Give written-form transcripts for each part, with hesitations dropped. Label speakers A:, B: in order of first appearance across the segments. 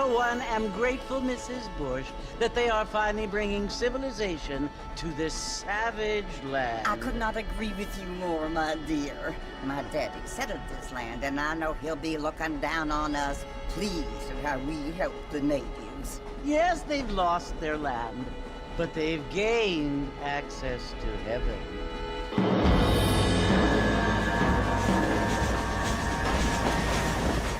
A: for one, am grateful, Mrs. Bush, that they are finally bringing civilization to this savage land.
B: I could not agree with you more, my dear. My daddy settled this land, and I know he'll be looking down on us, pleased at how we help the natives.
A: Yes, they've lost their land, but they've gained access to heaven.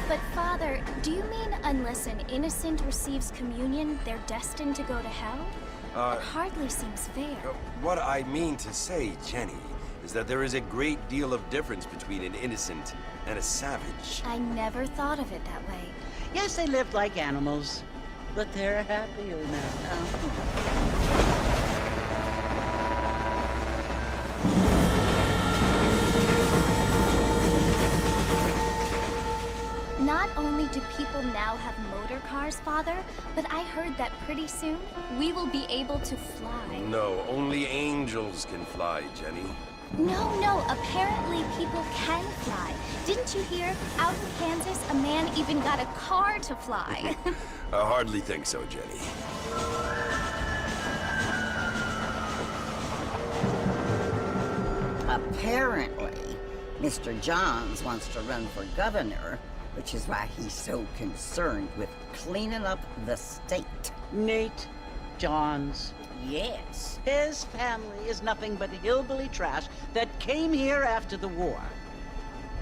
C: But Father, do you mean unless an innocent receives communion, they're destined to go to hell? That hardly seems fair.
D: What I mean to say, Jenny, is that there is a great deal of difference between an innocent and a savage.
C: I never thought of it that way.
A: Yes, they lived like animals, but they're happier now.
C: Not only do people now have motor cars, Father, but I heard that pretty soon we will be able to fly.
D: No, only angels can fly, Jenny.
C: No, apparently people can fly. Didn't you hear? Out in Kansas, a man even got a car to fly.
D: I hardly think so, Jenny.
B: Apparently, Mr. Johns wants to run for governor, which is why he's so concerned with cleaning up the state.
A: Nate Johns.
B: Yes.
A: His family is nothing but hillbilly trash that came here after the war.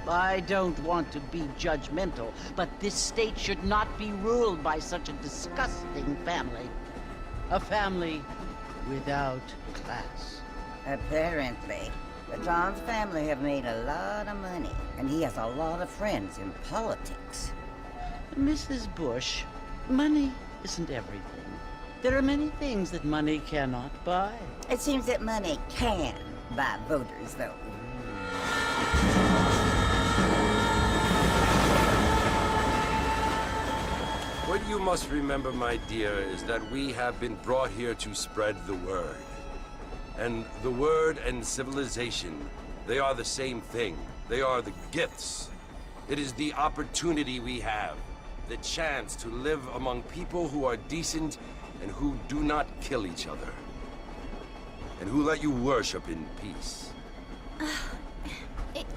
A: I don't want to be judgmental, but this state should not be ruled by such a disgusting family. A family without class.
B: Apparently. The Johns family have made a lot of money, and he has a lot of friends in politics.
A: Mrs. Bush, money isn't everything. There are many things that money cannot buy.
B: It seems that money can buy voters, though.
D: What you must remember, my dear, is that we have been brought here to spread the word. And the word and civilization, they are the same thing. They are the gifts. It is the opportunity we have, the chance to live among people who are decent and who do not kill each other, and who let you worship in peace.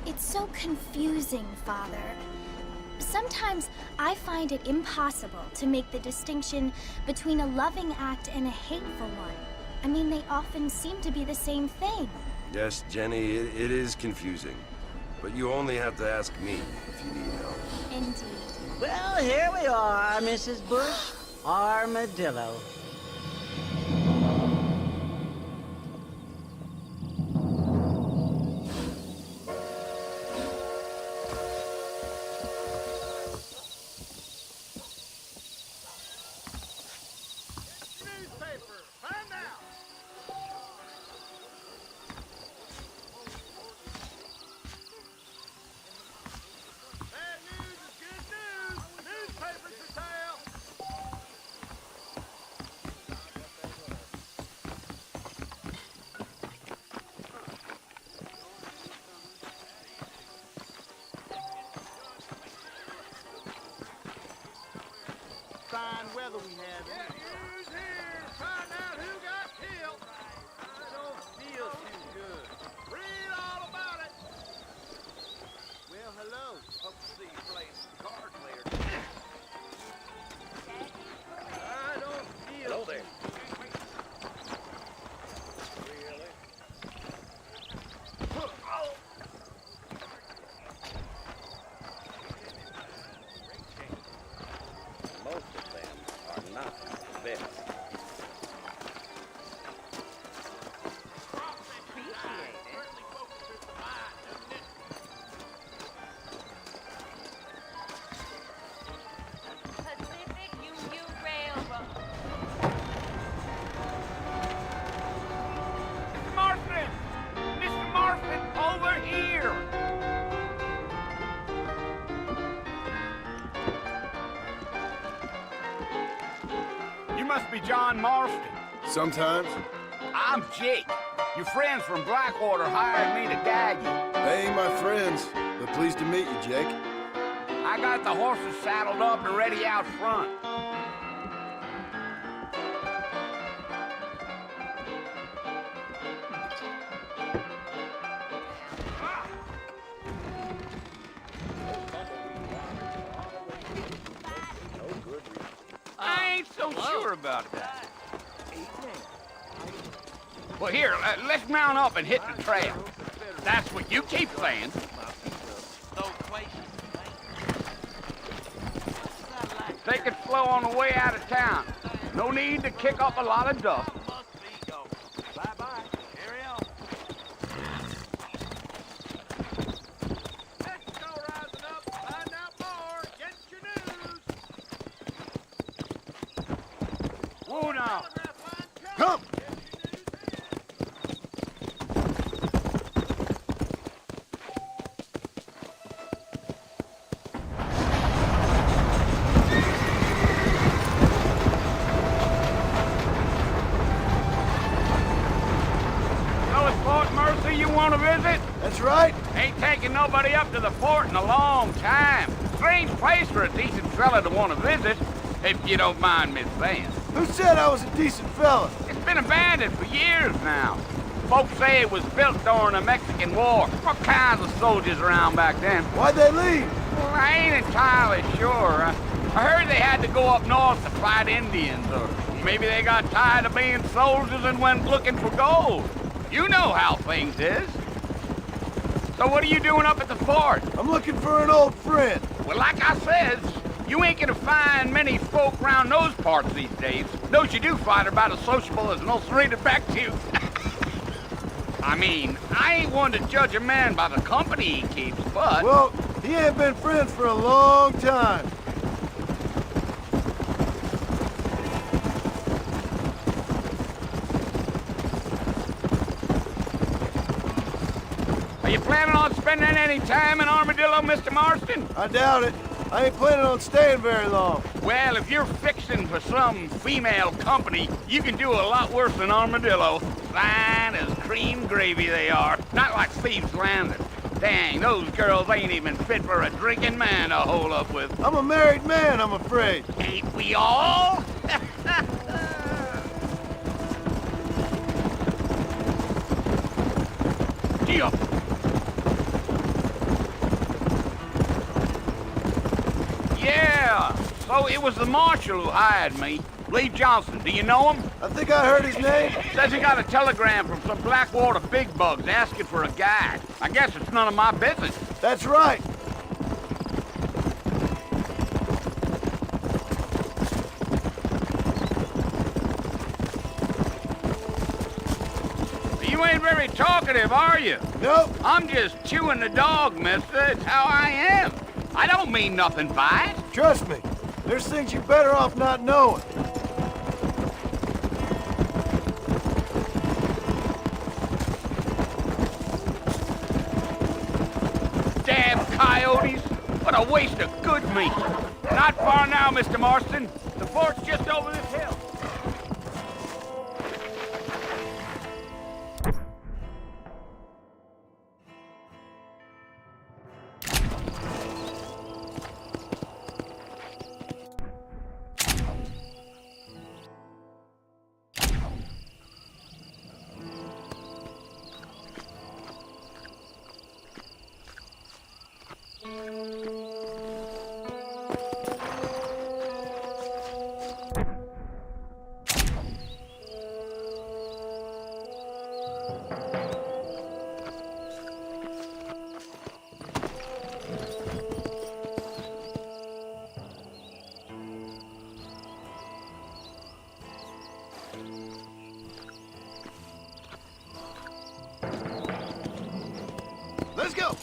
C: It's so confusing, Father. Sometimes I find it impossible to make the distinction between a loving act and a hateful one. I mean, they often seem to be the same thing.
D: Yes, Jenny, it is confusing. But you only have to ask me if you need help.
C: Indeed.
A: Well, here we are, Mrs. Bush. Armadillo.
E: Fine weather we have. Who's here to find out who got killed? I don't feel too good. Read all about it. Well, hello. Hope to see you playing some cards later. I don't feel. Hello there. Really? Oh.
F: Most of them are not the best.
G: Pacific Union Railroad.
E: Mr. Marston! Mr. Marston, over here! You must be John Marston.
H: Sometimes.
E: I'm Jake. Your friends from Blackwater hired me to guide you.
H: They ain't my friends, but pleased to meet you, Jake.
E: I got the horses saddled up and ready out front.
I: so sure about it. Well, here, let's mount up and hit the trail. That's what you keep saying. Take it slow on the way out of town. No need to kick up a lot of dust.
E: Bye-bye. Carry on. Let's go rising up, find out more, get your news.
I: Whoa now.
H: Come!
I: You want to visit?
H: That's right.
I: Ain't taking nobody up to the fort in a long time. Strange place for a decent fella to want to visit, if you don't mind me saying.
H: Who said I was a decent fella?
I: It's been abandoned for years now. Folks say it was built during the Mexican War. All kinds of soldiers around back then.
H: Why'd they leave?
I: Well, I ain't entirely sure. I heard they had to go up north to fight Indians, or maybe they got tired of being soldiers and went looking for gold. You know how things is. So what are you doing up at the fort?
H: I'm looking for an old friend.
I: Well, like I said, you ain't gonna find many folk around those parts these days. Those you do find are about as sociable as an ulcerated back tooth. I mean, I ain't one to judge a man by the company he keeps, but...
H: Well, he ain't been friends for a long time.
I: Are you planning on spending any time in Armadillo, Mr. Marston?
H: I doubt it. I ain't planning on staying very long.
I: Well, if you're fixing for some female company, you can do a lot worse than Armadillo. Fine as cream gravy they are. Not like Thieves' Landing. Dang, those girls ain't even fit for a drinking man to hole up with.
H: I'm a married man, I'm afraid.
I: Ain't we all? Deal. Yeah, so it was the marshal who hired me. Lee Johnson, do you know him?
H: I think I heard his name.
I: Says he got a telegram from some Blackwater big bugs asking for a guide. I guess it's none of my business.
H: That's right.
I: You ain't very talkative, are you?
H: Nope.
I: I'm just chewing the dog, mister. It's how I am. I don't mean nothing by it.
H: Trust me. There's things you're better off not knowing.
I: Damn coyotes! What a waste of good meat! Not far now, Mr. Marston. The fort's just over this hill.
H: Let's go.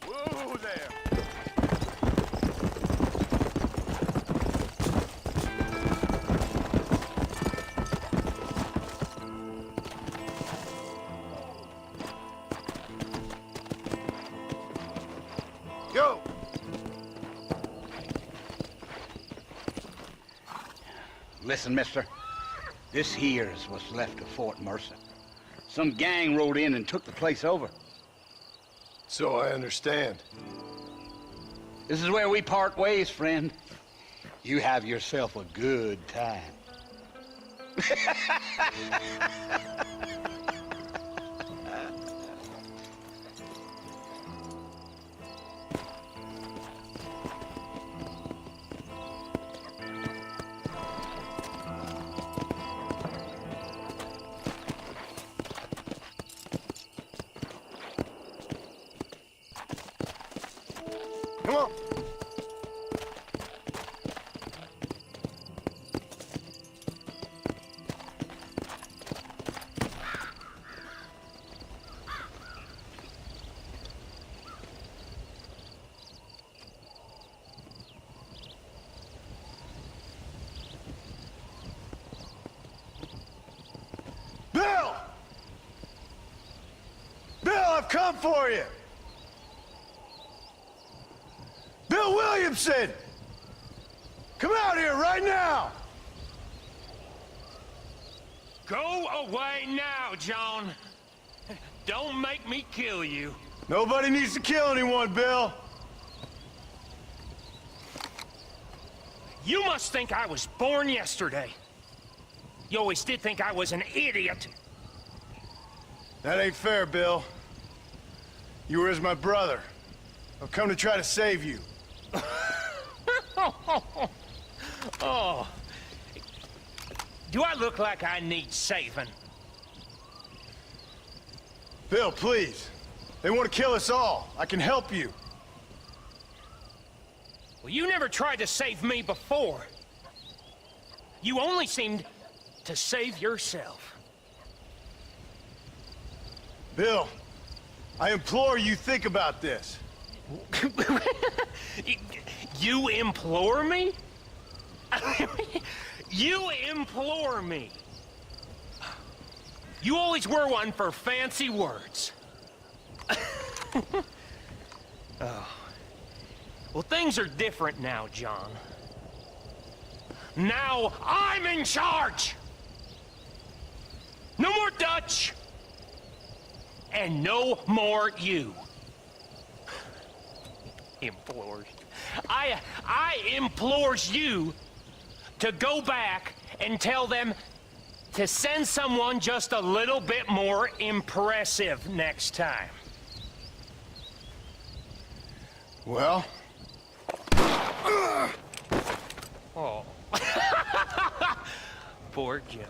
I: Whoa there.
H: Go.
I: Listen, mister. This here is what's left of Fort Mercer. Some gang rode in and took the place over.
H: So I understand.
I: This is where we part ways, friend. You have yourself a good time.
H: I've come for you! Bill Williamson! Come out here right now!
J: Go away now, John. Don't make me kill you.
H: Nobody needs to kill anyone, Bill.
J: You must think I was born yesterday. You always did think I was an idiot.
H: That ain't fair, Bill. You were as my brother. I've come to try to save you.
J: Oh. Do I look like I need saving?
H: Bill, please. They want to kill us all. I can help you.
J: Well, you never tried to save me before. You only seemed to save yourself.
H: Bill, I implore you think about this.
J: You implore me? You implore me. You always were one for fancy words. Oh. Well, things are different now, John. Now I'm in charge! No more Dutch! And no more you. Implores. I implores you to go back and tell them to send someone just a little bit more impressive next time.
H: Well?
J: Oh. Poor John.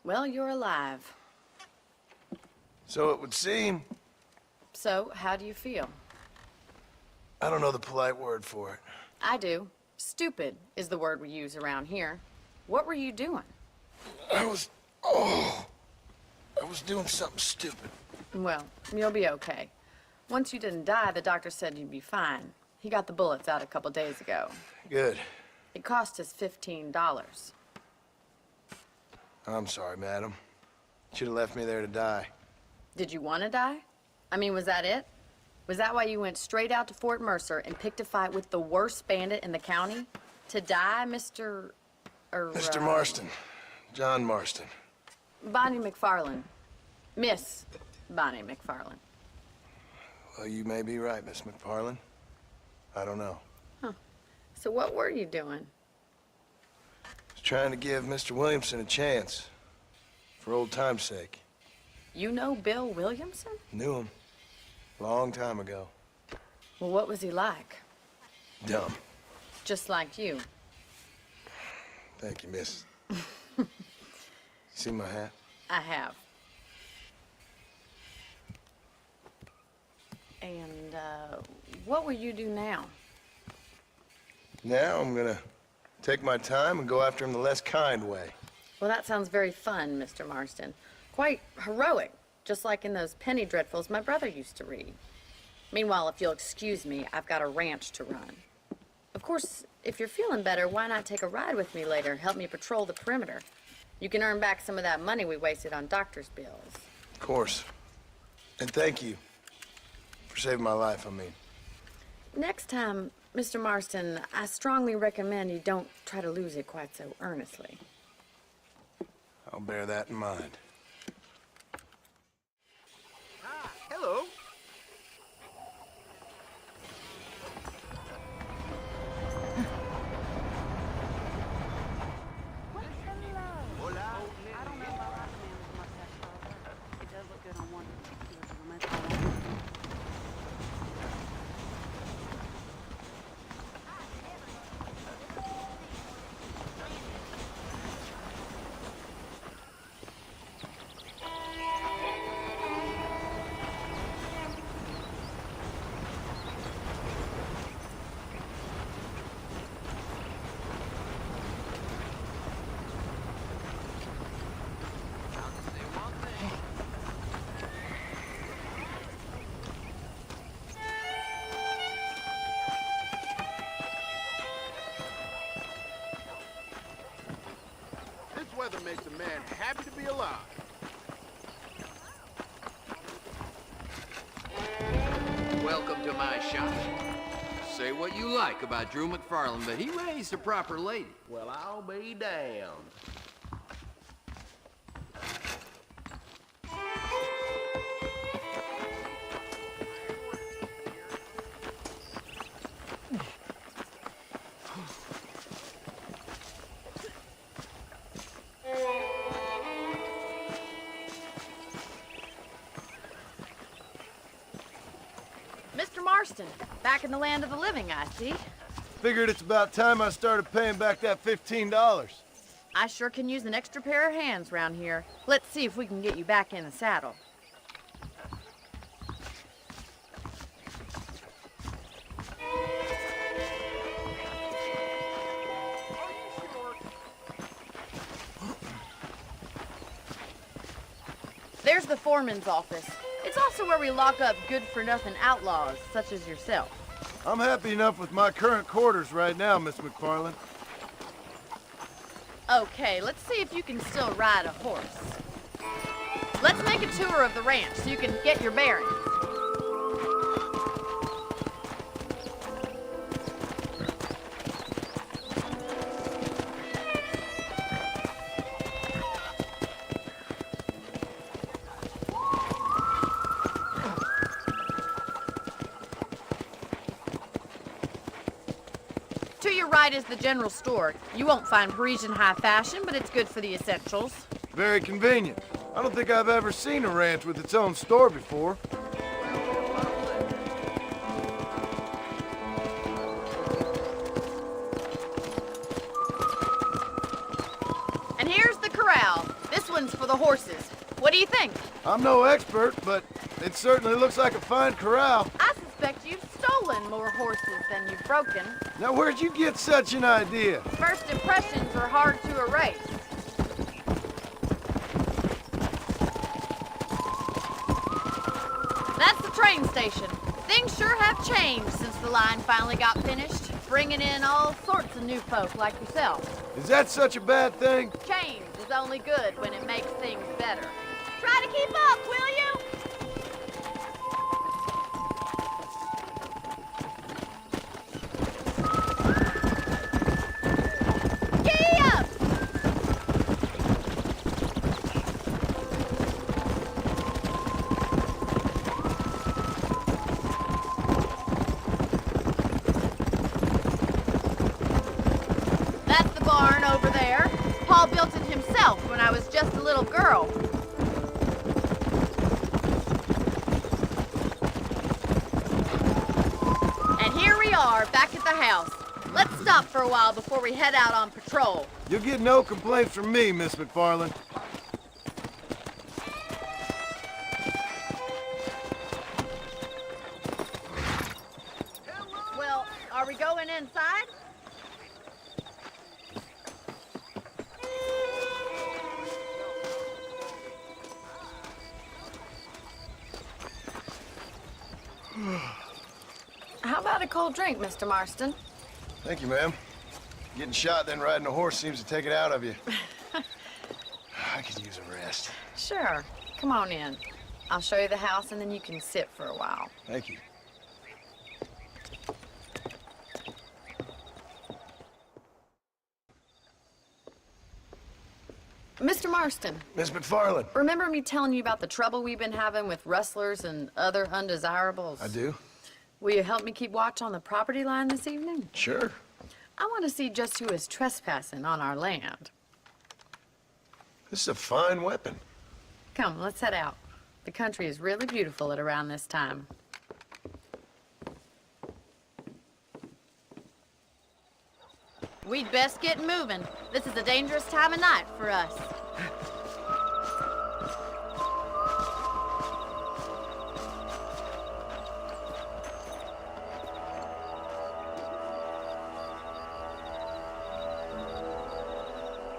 K: Well, you're alive.
H: So it would seem.
K: So, how do you feel?
H: I don't know the polite word for it.
K: I do. Stupid is the word we use around here. What were you doing?
H: I was doing something stupid.
K: Well, you'll be okay. Once you didn't die, the doctor said you'd be fine. He got the bullets out a couple days ago.
H: Good.
K: It cost us $15.
H: I'm sorry, madam. Should have left me there to die.
K: Did you want to die? I mean, was that it? Was that why you went straight out to Fort Mercer and picked a fight with the worst bandit in the county? To die, Mr.
H: Mr. Marston. John Marston.
K: Bonnie McFarlane. Miss Bonnie McFarlane.
H: Well, you may be right, Miss McFarlane. I don't know.
K: Huh. So what were you doing?
H: I was trying to give Mr. Williamson a chance. For old time's sake.
K: You know Bill Williamson?
H: Knew him. Long time ago.
K: Well, what was he like?
H: Dumb.
K: Just like you.
H: Thank you, miss. See my hat?
K: I have. And, what will you do now?
H: Now I'm gonna take my time and go after him the less kind way.
K: Well, that sounds very fun, Mr. Marston. Quite heroic, just like in those penny dreadfuls my brother used to read. Meanwhile, if you'll excuse me, I've got a ranch to run. Of course, if you're feeling better, why not take a ride with me later? Help me patrol the perimeter. You can earn back some of that money we wasted on doctor's bills.
H: Of course. And thank you for saving my life, I mean.
K: Next time, Mr. Marston, I strongly recommend you don't try to lose it quite so earnestly.
H: I'll bear that in mind.
E: weather makes a man happy to be alive.
L: Welcome to my shop. Say what you like about Drew McFarland, but he raised a proper lady.
E: Well, I'll be damned.
K: Mr. Marston, back in the land of the living, I see.
H: Figured it's about time I started paying back that $15.
K: I sure can use an extra pair of hands round here. Let's see if we can get you back in the saddle. There's the foreman's office. It's also where we lock up good-for-nothing outlaws, such as yourself.
H: I'm happy enough with my current quarters right now, Miss McFarland.
K: Okay, let's see if you can still ride a horse. Let's make a tour of the ranch so you can get your bearings. To your right is the general store. You won't find Parisian high fashion, but it's good for the essentials.
H: Very convenient. I don't think I've ever seen a ranch with its own store before.
K: And here's the corral. This one's for the horses. What do you think?
H: I'm no expert, but it certainly looks like a fine corral.
K: I suspect you've stolen more horses than you've broken.
H: Now, where'd you get such an idea?
K: First impressions are hard to erase. That's the train station. Things sure have changed since the line finally got finished, bringing in all sorts of new folk like yourself.
H: Is that such a bad thing?
K: Change is only good when it makes things better. Try to keep up, will you? Giddy up! That's the barn over there. Paul built it himself when I was just a little girl. And here we are, back at the house. Let's stop for a while before we head out on patrol.
H: You'll get no complaints from me, Miss McFarland.
K: Well, are we going inside? How about a cold drink, Mr. Marston?
H: Thank you, ma'am. Getting shot, then riding a horse seems to take it out of you. I could use a rest.
K: Sure. Come on in. I'll show you the house and then you can sit for a while.
H: Thank you.
K: Mr. Marston,
H: Miss McFarland.
K: remember me telling you about the trouble we've been having with rustlers and other undesirables?
H: I do.
K: Will you help me keep watch on the property line this evening?
H: Sure.
K: I want to see just who is trespassing on our land.
H: This is a fine weapon.
K: Come, let's head out. The country is really beautiful at around this time. We'd best get moving. This is a dangerous time of night for us.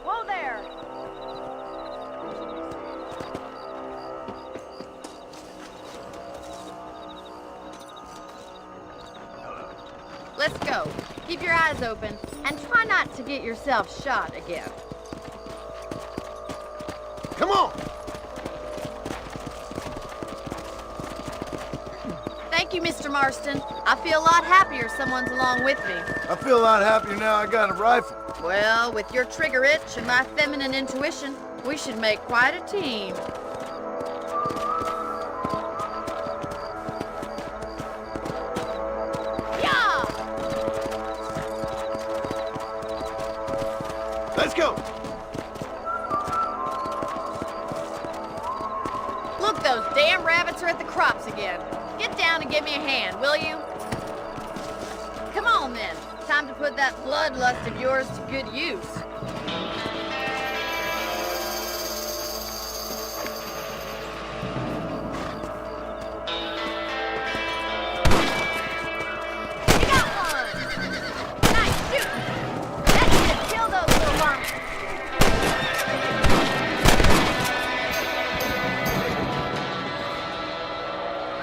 K: Whoa there! Let's go. Keep your eyes open and try not to get yourself shot again.
H: Come on!
K: Thank you, Mr. Marston. I feel a lot happier someone's along with me.
H: I feel a lot happier now I got a rifle.
K: Well, with your trigger itch and my feminine intuition, we should make quite a team. Yeah!
H: Let's go!
K: Look, those damn rabbits are at the crops again. Get down and give me a hand, will you? Come on, then. Time to put that bloodlust of yours to good use. You got one! Nice shooting! That should kill those little worms.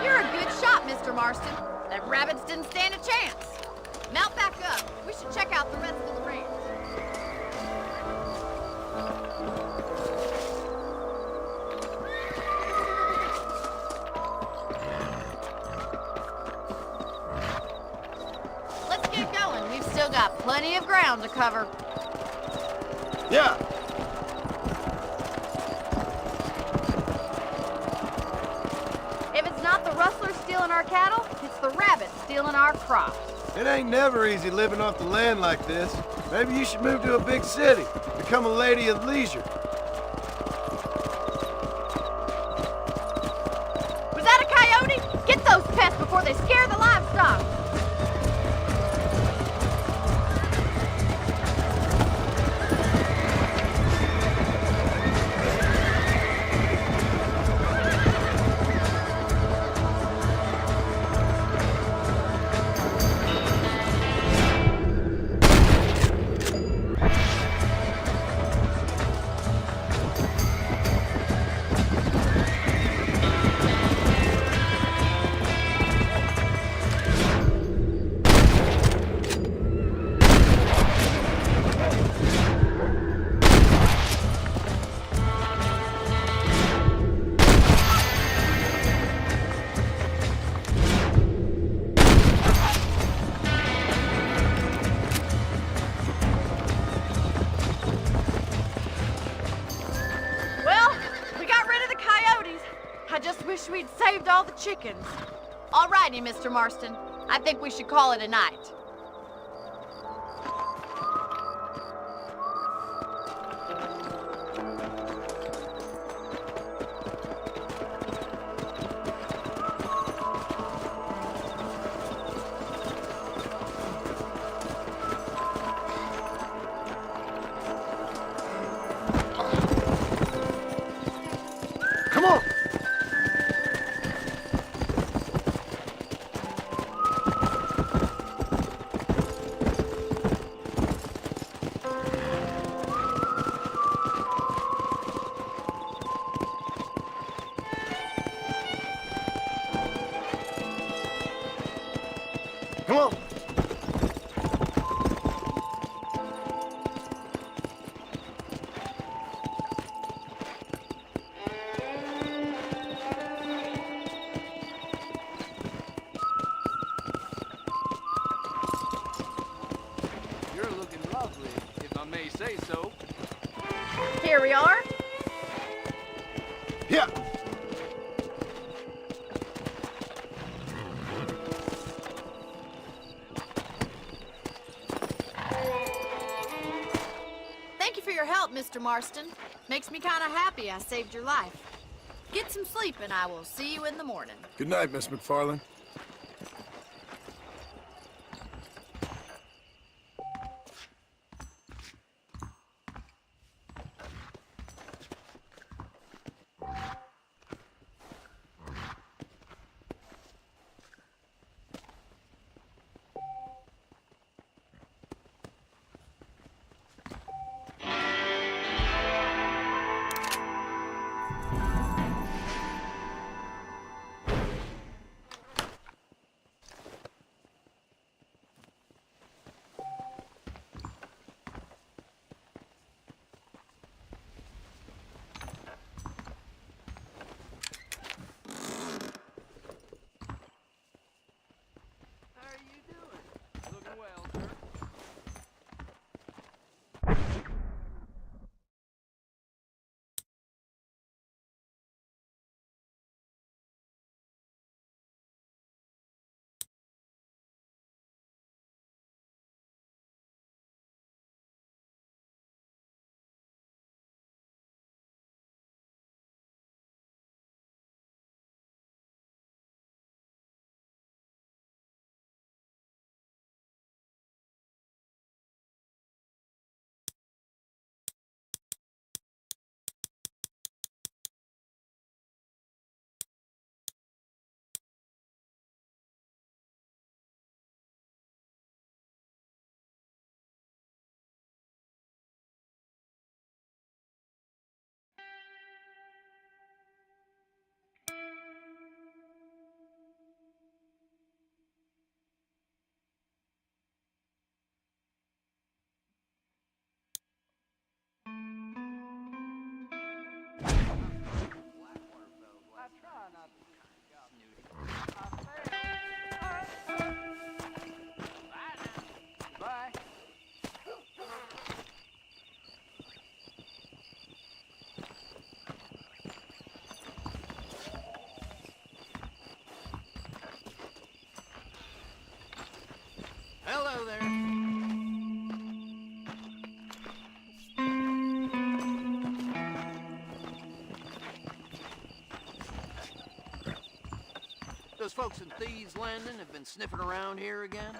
K: You're a good shot, Mr. Marston. Them rabbits didn't stand a chance. Mount back up. We should check out the rest of the range. Let's get going. We've still got plenty of ground to cover.
H: Yeah!
K: If it's not the rustlers stealing our cattle, it's the rabbits stealing our crops.
H: It ain't never easy living off the land like this. Maybe you should move to a big city. Become a lady of leisure.
K: Was that a coyote? Get those pests before they scare the livestock. I just wish we'd saved all the chickens. All righty, Mr. Marston. I think we should call it a night.
H: Come on! Come on!
L: You're looking lovely, if I may say so.
K: Here we are.
H: Yeah!
K: Thank you for your help, Mr. Marston. Makes me kind of happy I saved your life. Get some sleep and I will see you in the morning.
H: Good night, Miss McFarland.
L: those folks in Thieves Landing have been sniffing around here again?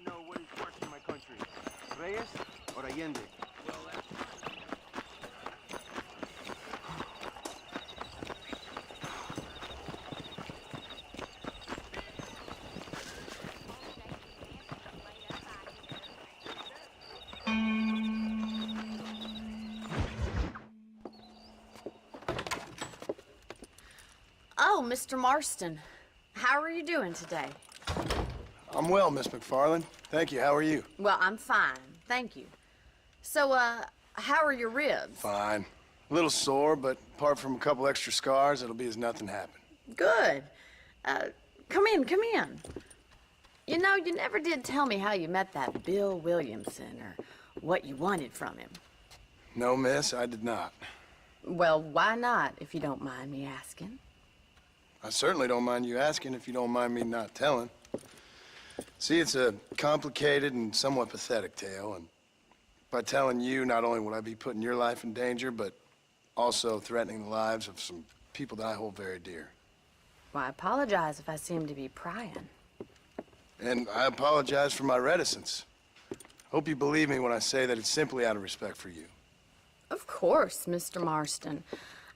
E: Know what is worse in my country, Reyes or Allende?
L: Well, that's...
K: Oh, Mr. Marston. How are you doing today?
H: I'm well, Miss McFarland. Thank you. How are you?
K: Well, I'm fine. Thank you. So, how are your ribs?
H: Fine. A little sore, but apart from a couple extra scars, it'll be as nothing happened.
K: Good. Come in, come in. You know, you never did tell me how you met that Bill Williamson or what you wanted from him.
H: No, miss, I did not.
K: Well, why not, if you don't mind me asking?
H: I certainly don't mind you asking if you don't mind me not telling. See, it's a complicated and somewhat pathetic tale, and by telling you, not only would I be putting your life in danger, but also threatening the lives of some people that I hold very dear.
K: Well, I apologize if I seem to be prying.
H: And I apologize for my reticence. Hope you believe me when I say that it's simply out of respect for you.
K: Of course, Mr. Marston.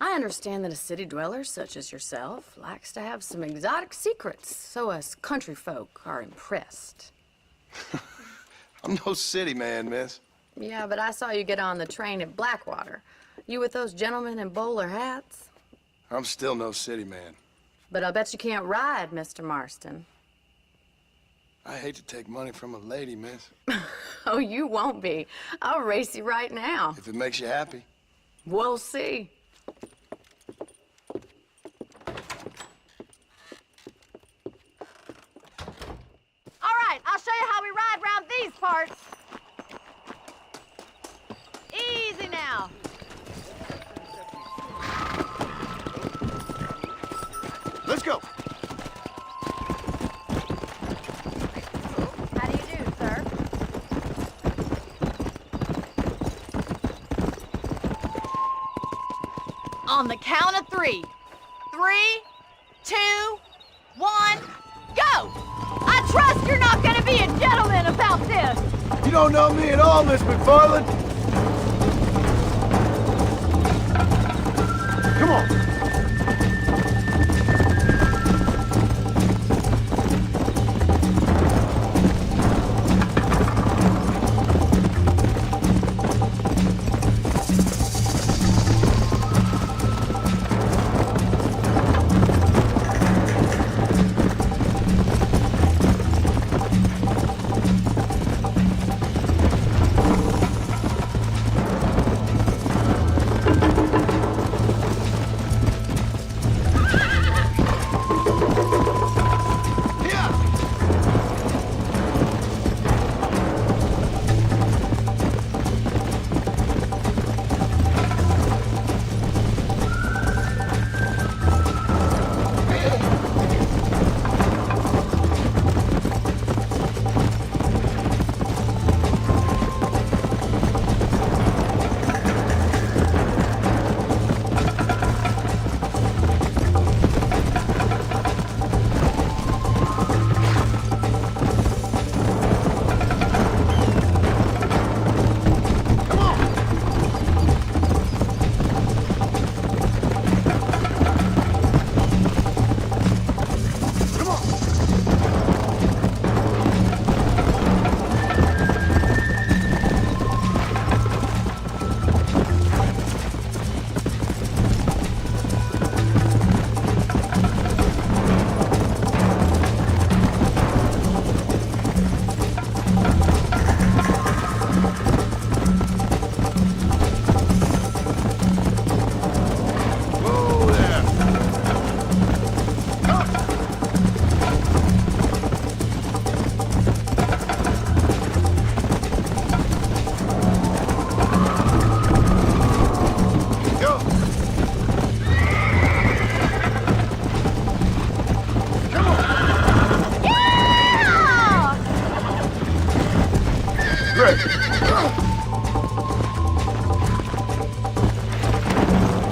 K: I understand that a city dweller such as yourself likes to have some exotic secrets, so us country folk are impressed.
H: I'm no city man, miss.
K: Yeah, but I saw you get on the train at Blackwater. You with those gentlemen in bowler hats?
H: I'm still no city man.
K: But I bet you can't ride, Mr. Marston.
H: I hate to take money from a lady, miss.
K: Oh, you won't be. I'll race you right now.
H: If it makes you happy.
K: We'll see.
G: All right, I'll show you how we ride around these parts. Easy now.
H: Let's go.
G: How do you do, sir? On the count of 3. 3, 2, 1, go! I trust you're not gonna be a gentleman about this.
H: You don't know me at all, Miss McFarland. Come on. Great.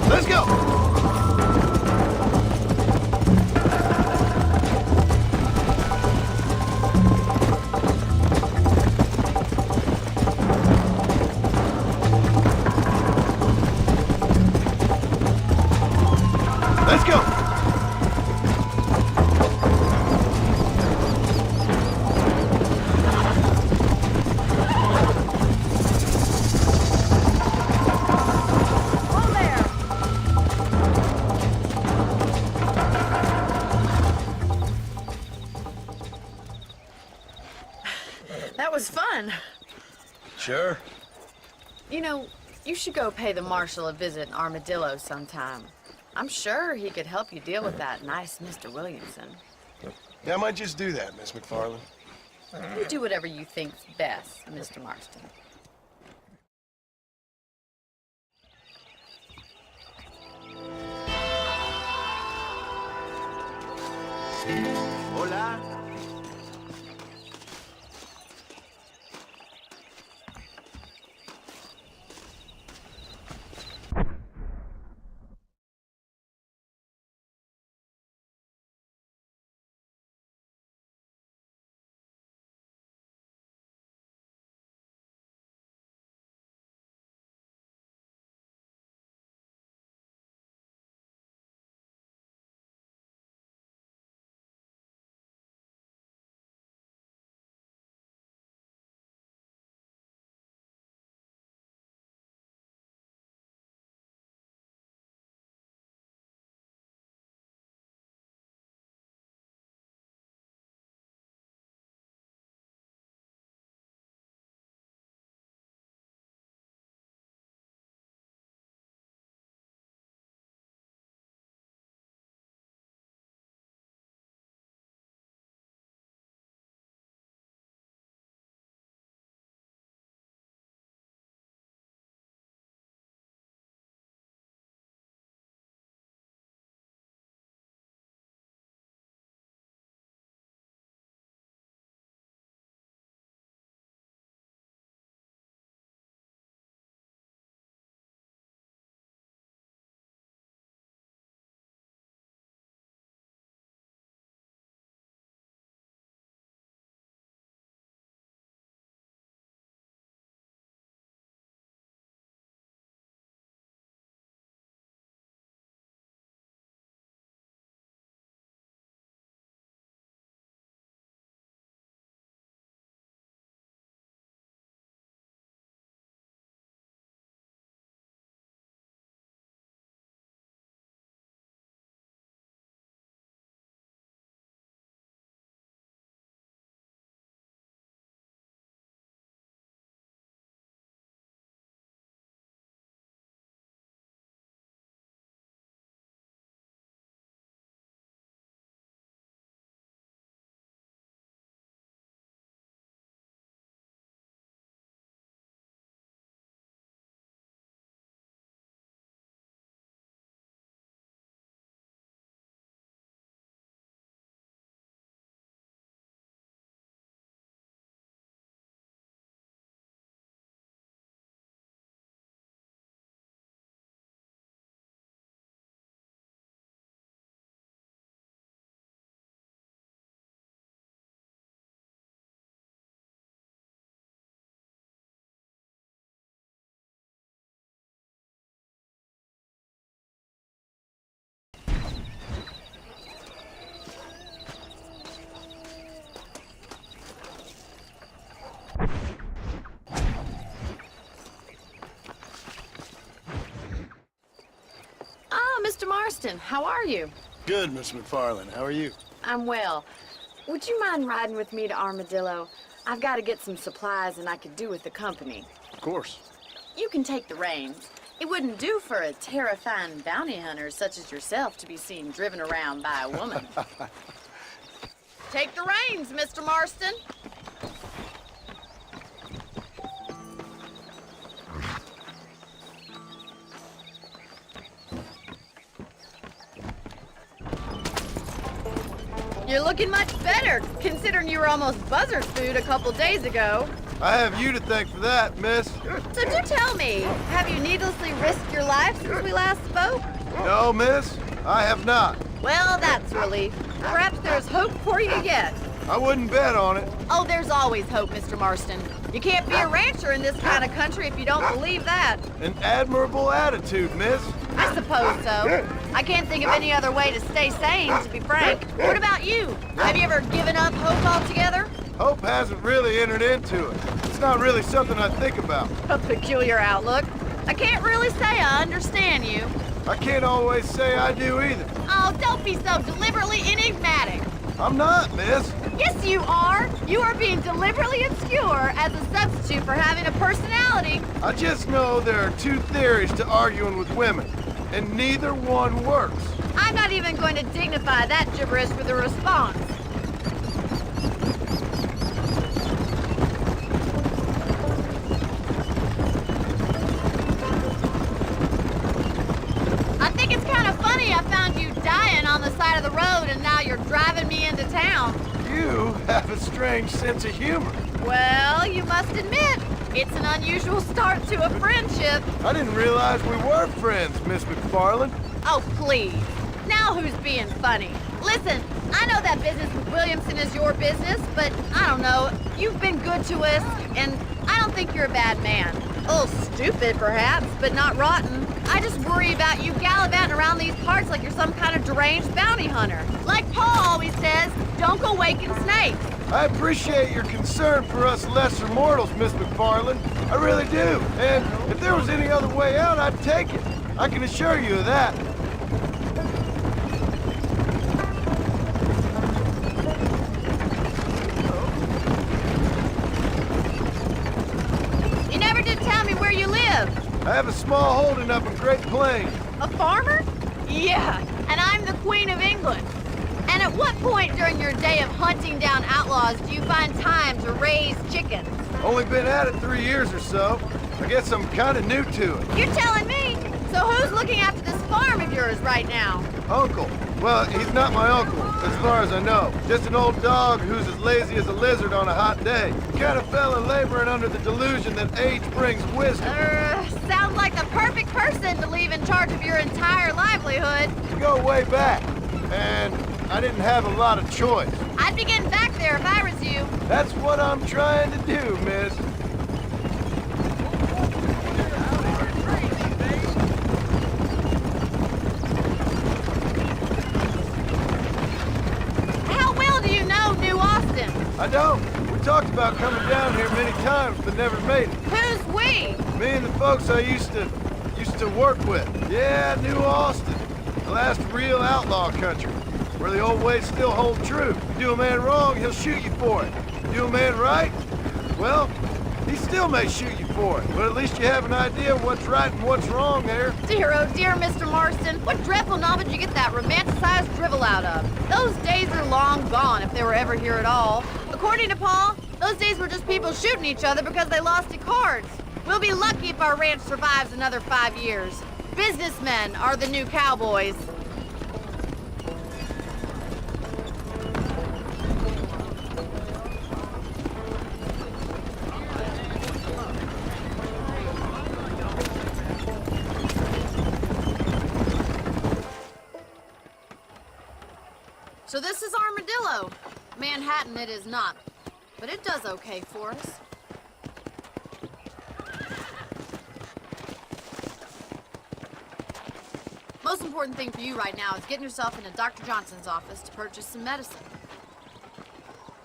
H: Let's go! Let's go!
K: That was fun.
H: Sure.
K: You know, you should go pay the Marshal a visit in Armadillo sometime. I'm sure he could help you deal with that nice Mr. Williamson.
H: Yeah, I might just do that, Miss McFarland.
K: You do whatever you think's best, Mr. Marston.
E: Hola.
K: Mr. Marston, how are you?
H: Good, Miss McFarland. How are you?
K: I'm well. Would you mind riding with me to Armadillo? I've got to get some supplies and I could do with the company.
H: Of course.
K: You can take the reins. It wouldn't do for a terrifying bounty hunter such as yourself to be seen driven around by a woman. Take the reins, Mr. Marston. You're looking much better, considering you were almost buzzard food a couple days ago.
H: I have you to thank for that, miss.
K: So do tell me, have you needlessly risked your life since we last spoke?
H: No, miss, I have not.
K: Well, that's a relief. Perhaps there's hope for you yet.
H: I wouldn't bet on it.
K: Oh, there's always hope, Mr. Marston. You can't be a rancher in this kind of country if you don't believe that.
H: An admirable attitude, miss.
K: I suppose so. I can't think of any other way to stay sane, to be frank. What about you? Have you ever given up hope altogether?
H: Hope hasn't really entered into it. It's not really something I think about.
K: A peculiar outlook. I can't really say I understand you.
H: I can't always say I do either.
K: Oh, don't be so deliberately enigmatic.
H: I'm not, miss.
K: Yes, you are. You are being deliberately obscure as a substitute for having a personality.
H: I just know there are two theories to arguing with women, and neither one works.
K: I'm not even going to dignify that gibberish with a response. I think it's kind of funny I found you dying on the side of the road and now you're driving me into town.
H: You have a strange sense of humor.
K: Well, you must admit, it's an unusual start to a friendship.
H: I didn't realize we were friends, Miss McFarland.
K: Oh, please. Now who's being funny? Listen, I know that business with Williamson is your business, but I don't know. You've been good to us, and I don't think you're a bad man. A little stupid, perhaps, but not rotten. I just worry about you gallivanting around these parts like you're some kind of deranged bounty hunter. Like Paul always says, don't go waking snakes.
H: I appreciate your concern for us lesser mortals, Miss McFarland. I really do. And if there was any other way out, I'd take it. I can assure you of that.
K: You never did tell me where you live.
H: I have a small holding up in Great Plains.
K: A farmer? Yeah, and I'm the Queen of England. And at what point during your day of hunting down outlaws do you find time to raise chickens?
H: Only been at it 3 years or so. I guess I'm kind of new to it.
K: You're telling me? So who's looking after this farm of yours right now?
H: Uncle. Well, he's not my uncle, as far as I know. Just an old dog who's as lazy as a lizard on a hot day. He kind of fell in laboring under the delusion that age brings wisdom.
K: Sounds like the perfect person to leave in charge of your entire livelihood.
H: We go way back, and I didn't have a lot of choice.
K: I'd be getting back there if I was you.
H: That's what I'm trying to do, miss.
K: How well do you know New Austin?
H: I don't. We talked about coming down here many times, but never made it.
K: Who's we?
H: Me and the folks I used to work with. Yeah, New Austin. The last real outlaw country, where the old ways still hold true. You do a man wrong, he'll shoot you for it. You do a man right, well, he still may shoot you for it. But at least you have an idea of what's right and what's wrong there.
K: Dear, oh dear, Mr. Marston. What dreadful novel did you get that romanticized drivel out of? Those days are long gone, if they were ever here at all. According to Paul, those days were just people shooting each other because they lost at cards. We'll be lucky if our ranch survives another 5 years. Businessmen are the new cowboys. So this is Armadillo. Manhattan it is not, but it does okay for us. Most important thing for you right now is getting yourself into Dr. Johnson's office to purchase some medicine.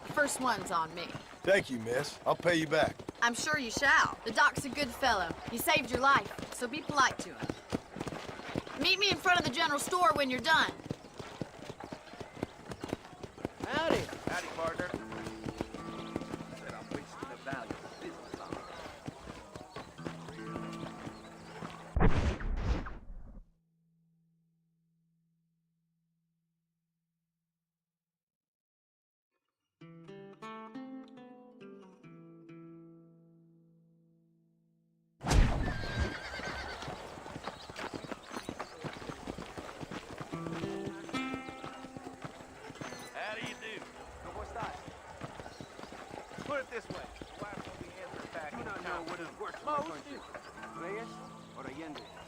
K: The first one's on me.
H: Thank you, miss. I'll pay you back.
K: I'm sure you shall. The doc's a good fellow. He saved your life, so be polite to him. Meet me in front of the general store when you're done.
E: Howdy.
F: Howdy, partner. Said I'm wasting a valuable business on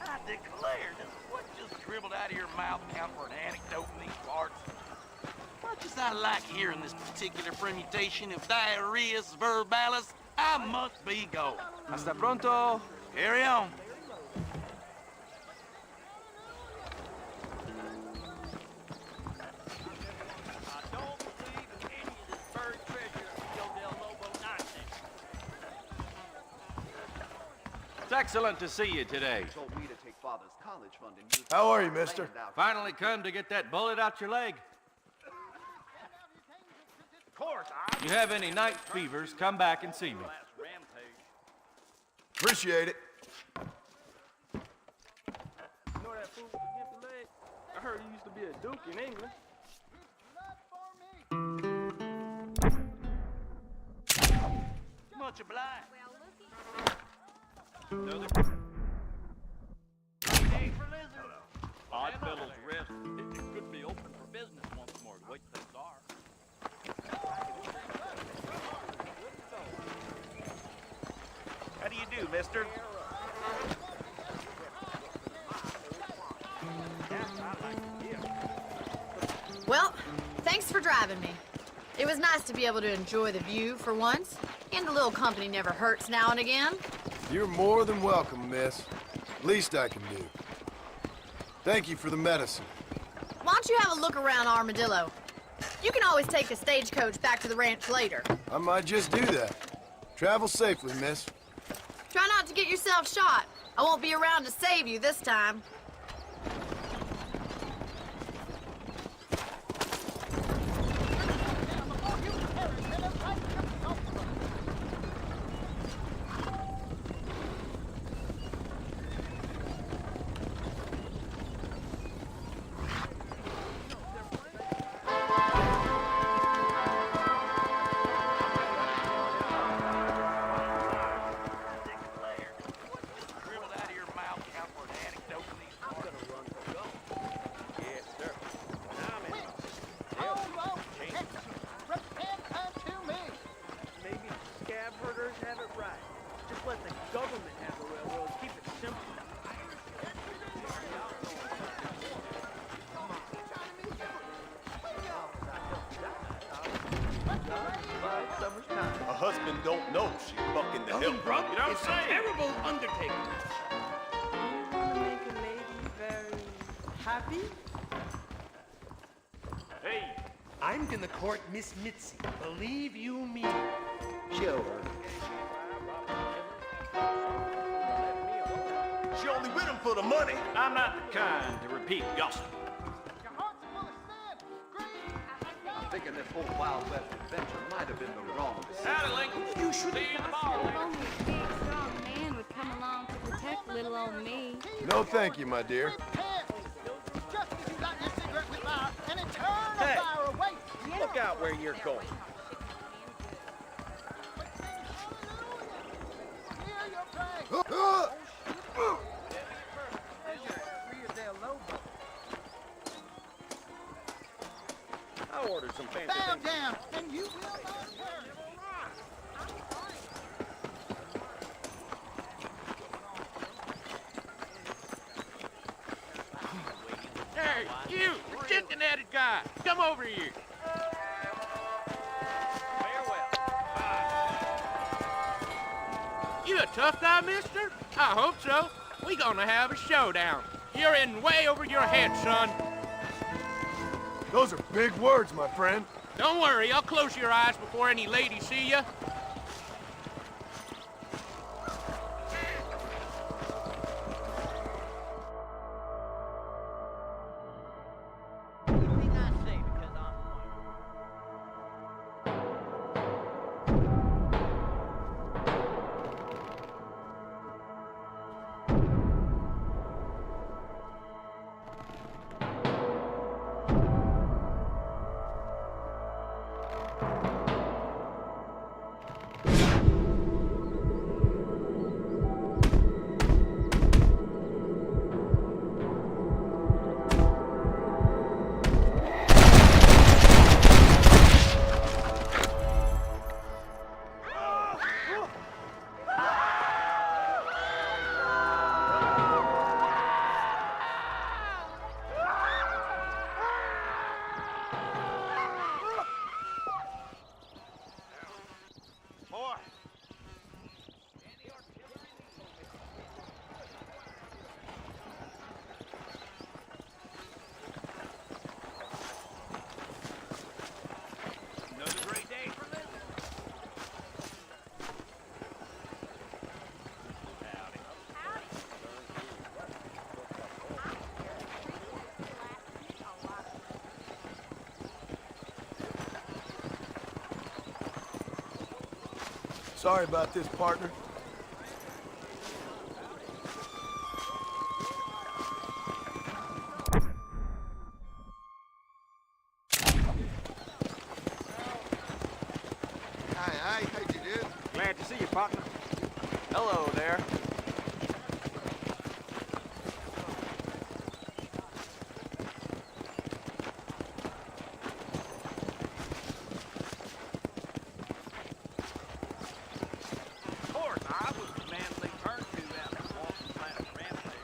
E: I declare, does what just dribbled out of your mouth count for an anecdote in these parts? Much as I like hearing this particular permutation of diarrheus verbalis, I must be going.
F: Hasta pronto.
E: Carry on.
F: It's excellent to see you today.
H: How are you, mister?
F: Finally come to get that bullet out your leg. You have any night fevers, come back and see me.
H: Appreciate it.
E: You know that fool with the gimpy leg? I heard he used to be a duke in England. Much obliged.
F: Odd fellow's rest. It could be open for business once more, the way things are.
E: How do you do, mister?
K: Well, thanks for driving me. It was nice to be able to enjoy the view for once, and a little company never hurts now and again.
H: You're more than welcome, miss. Least I can do. Thank you for the medicine.
K: Why don't you have a look around Armadillo? You can always take a stagecoach back to the ranch later.
H: I might just do that. Travel safely, miss.
K: Try not to get yourself shot. I won't be around to save you this time.
M: A husband don't know she's bucking the hill. You know what I'm saying?
E: Terrible undertaking.
N: Make a lady very happy?
E: Hey, I'm gonna court Miss Mitzi. Believe you me.
L: Sure.
M: She only with him for the money.
F: I'm not the kind to repeat gossip.
L: I'm thinking this whole Wild West adventure might have been the wrong decision.
F: Howdy, Lincoln. You should be tomorrow.
O: Only a big, strong man would come along to protect little old me.
H: No, thank you, my dear.
E: Hey, look out where you're going. I ordered some fancy
N: Bow
E: things.
N: down, and you will not hurt.
E: Hey, you, the chicken-headed guy, come over here. You a tough guy, mister? I hope so. We gonna have a showdown. You're in way over your head, son.
H: Those are big words, my friend.
E: Don't worry, I'll close your eyes before any ladies see you.
H: Sorry about this, partner.
E: Hi, how'd you do?
F: Glad to see you, partner. Hello there. Of course, I was the man they turned to after Walton's last rampage.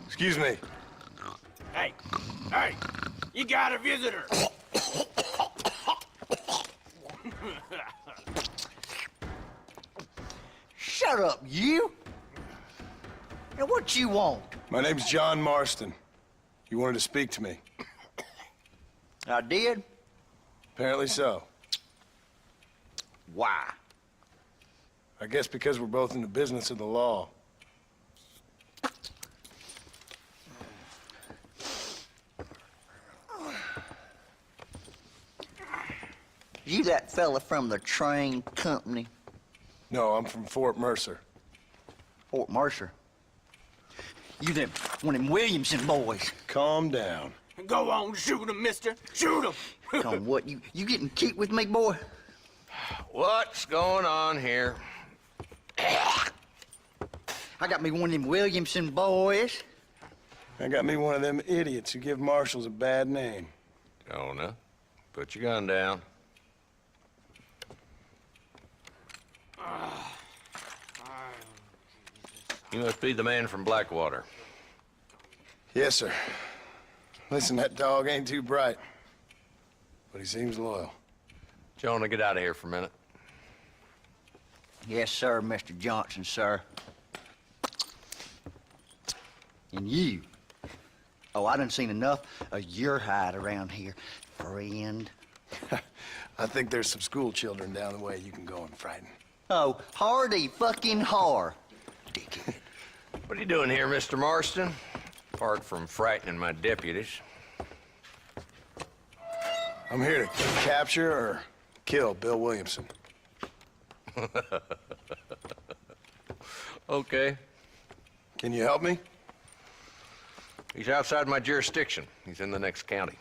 H: Excuse me.
J: Hey, hey, you got a visitor.
P: Shut up, you! Now what you want?
H: My name's John Marston. You wanted to speak to me.
P: I did?
H: Apparently so.
P: Why?
H: I guess because we're both in the business of the law.
P: You that fella from the train company?
H: No, I'm from Fort Mercer.
P: Fort Mercer? You them, one of them Williamson boys.
H: Calm down.
J: Go on, shoot him, mister. Shoot him.
P: Come on, what, you getting kicked with me, boy?
L: What's going on here?
P: I got me one of them Williamson boys.
H: I got me one of them idiots who give marshals a bad name.
L: Jonah, put your gun down. You must be the man from Blackwater.
H: Yes, sir. Listen, that dog ain't too bright, but he seems loyal.
L: Jonah, get out of here for a minute.
P: Yes, sir, Mr. Johnson, sir. And you. Oh, I done seen enough of your hide around here, friend.
H: I think there's some school children down the way you can go and frighten.
P: Oh, hardy fucking har.
L: What are you doing here, Mr. Marston? Apart from frightening my deputies.
H: I'm here to capture or kill Bill Williamson.
L: Okay.
H: Can you help me?
L: He's outside my jurisdiction. He's in the next county.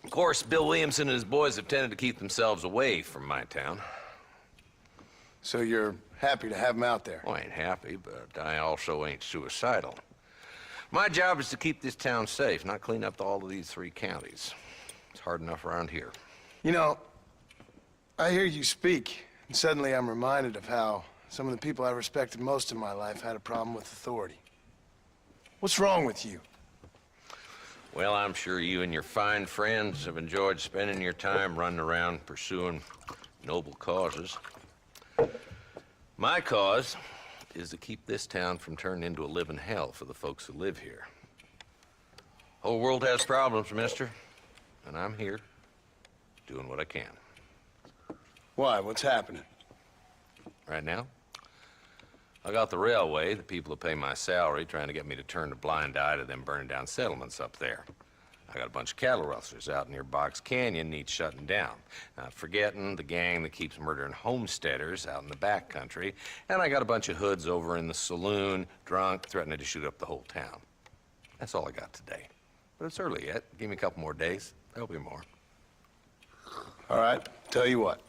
L: Of course, Bill Williamson and his boys have tended to keep themselves away from my town.
H: So you're happy to have him out there?
L: Well, I ain't happy, but I also ain't suicidal. My job is to keep this town safe, not clean up all of these 3 counties. It's hard enough around here.
H: You know, I hear you speak, and suddenly I'm reminded of how some of the people I respected most in my life had a problem with authority. What's wrong with you?
L: Well, I'm sure you and your fine friends have enjoyed spending your time running around pursuing noble causes. My cause is to keep this town from turning into a living hell for the folks who live here. Whole world has problems, mister, and I'm here doing what I can.
H: Why? What's happening?
L: Right now, I got the railway, the people who pay my salary, trying to get me to turn a blind eye to them burning down settlements up there. I got a bunch of cattle rustlers out near Box Canyon needs shutting down. Not forgetting the gang that keeps murdering homesteaders out in the back country. And I got a bunch of hoods over in the saloon, drunk, threatening to shoot up the whole town. That's all I got today. But it's early yet. Give me a couple more days. There'll be more.
H: All right, tell you what.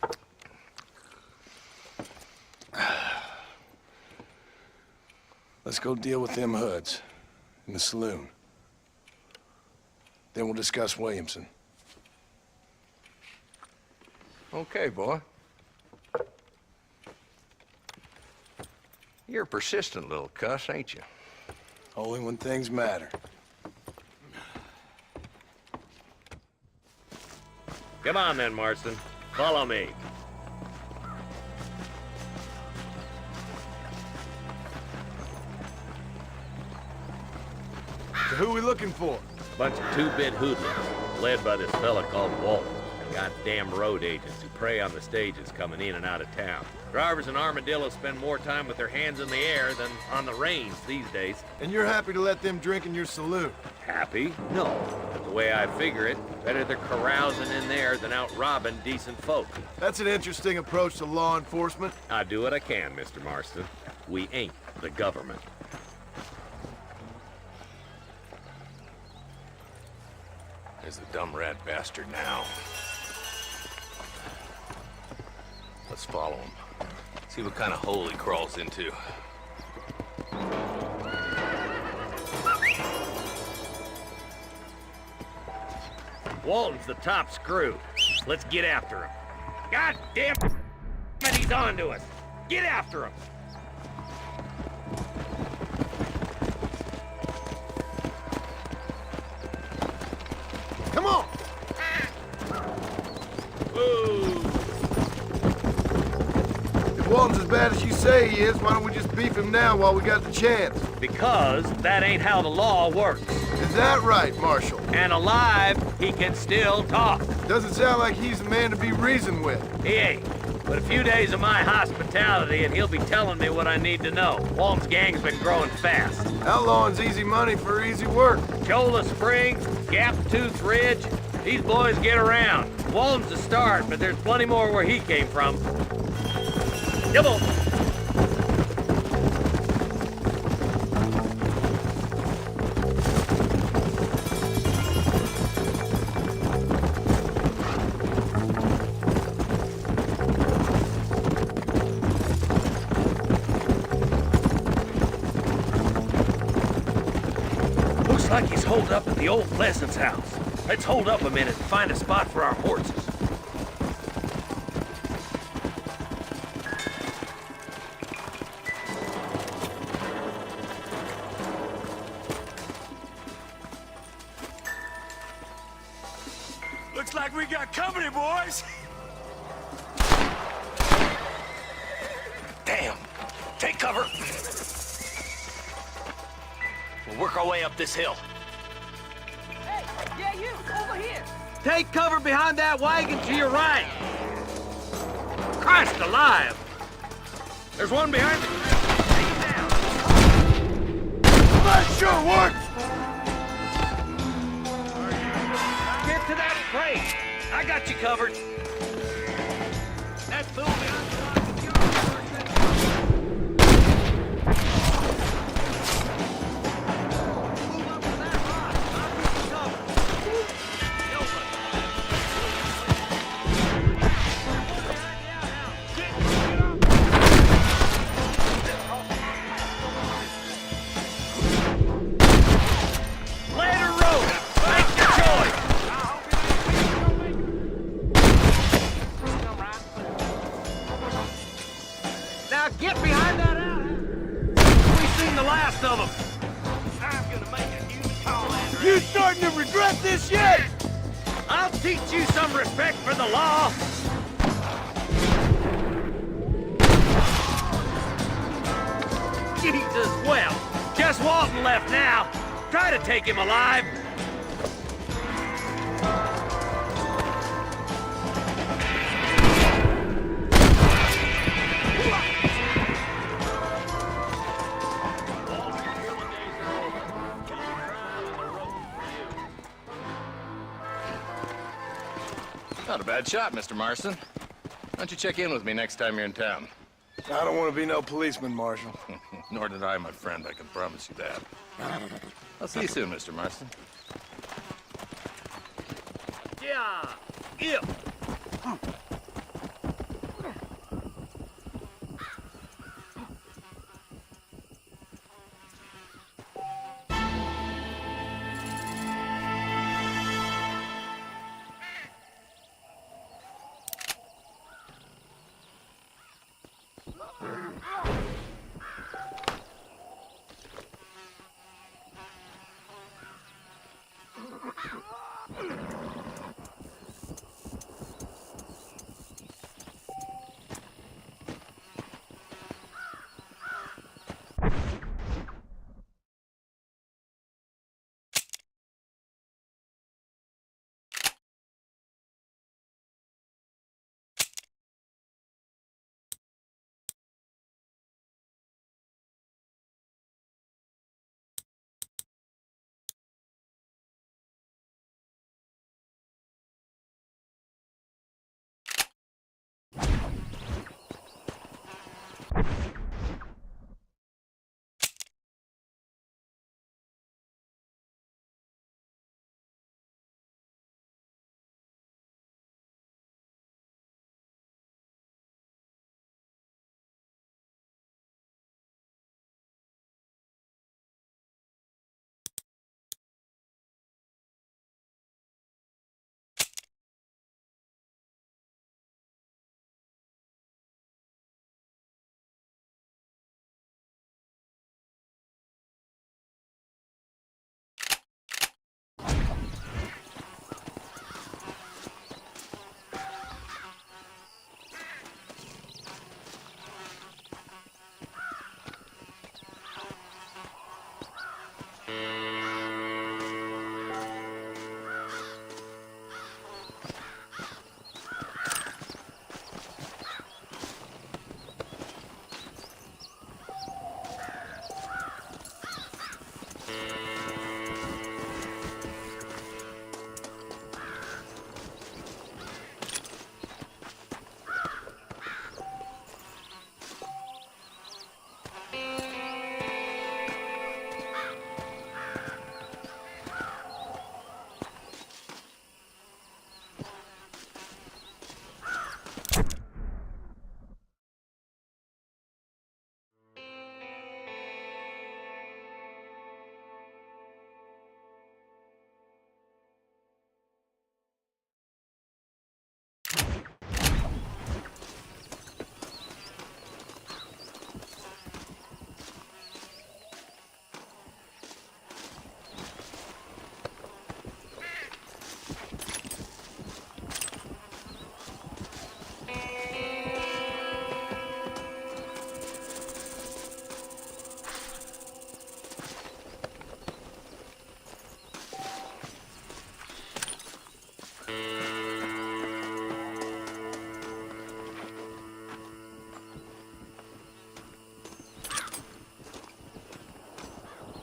H: Let's go deal with them hoods in the saloon. Then we'll discuss Williamson.
L: Okay, boy. You're a persistent little cuss, ain't you?
H: Only when things matter.
J: Come on then, Marston. Follow me.
E: So who we looking for?
Q: A bunch of two-bit hoodlums, led by this fella called Walt. Goddamn road agents who prey on the stages coming in and out of town. Drivers in Armadillo spend more time with their hands in the air than on the reins these days.
E: And you're happy to let them drink in your saloon?
Q: Happy? No. But the way I figure it, better they're carousing in there than out robbing decent folk.
E: That's an interesting approach to law enforcement.
Q: I do what I can, Mr. Marston. We ain't the government.
L: There's the dumb rat bastard now. Let's follow him. See what kind of hole he crawls into.
Q: Walton's the top screw. Let's get after him. God damn it, he's on to us. Get after him.
E: Come on!
Q: Whoa.
E: If Walton's as bad as you say he is, why don't we just beef him now while we got the chance?
Q: Because that ain't how the law works.
E: Is that right, Marshal?
Q: And alive, he can still talk.
E: Doesn't sound like he's a man to be reasoned with.
Q: He ain't. But a few days of my hospitality and he'll be telling me what I need to know. Walton's gang's been growing fast.
E: Outlawing's easy money for easy work.
Q: Cholla Springs, Gap Tooth Ridge, these boys get around. Walton's the start, but there's plenty more where he came from. Come on. Looks like he's holed up at the old Pleasance house. Let's hold up a minute and find a spot for our horses.
J: Looks like we got company, boys.
Q: Damn! Take cover! We'll work our way up this hill.
N: Hey, yeah, you, over here.
Q: Take cover behind that wagon to your right. Christ alive! There's one behind me.
E: That sure works!
Q: Get to that crate. I got you covered. That fool behind the wagon, you're move up to that rock. I'll keep you covered. Help us. Later road. Make your choice. Now get behind that outhouse. We've seen the last of them. I'm gonna make a huge call, Andrew.
E: You starting to regret this yet?
Q: I'll teach you some respect for the law. Jesus, well, just Walton left now. Try to take him alive.
L: Not a bad shot, Mr. Marston. Why don't you check in with me next time you're in town?
H: I don't want to be no policeman, Marshal.
L: Nor did I, my friend. I can promise you that. I'll see you soon, Mr. Marston.
Q: Yeah. Yeah.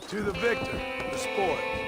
H: To the victor, the spoils.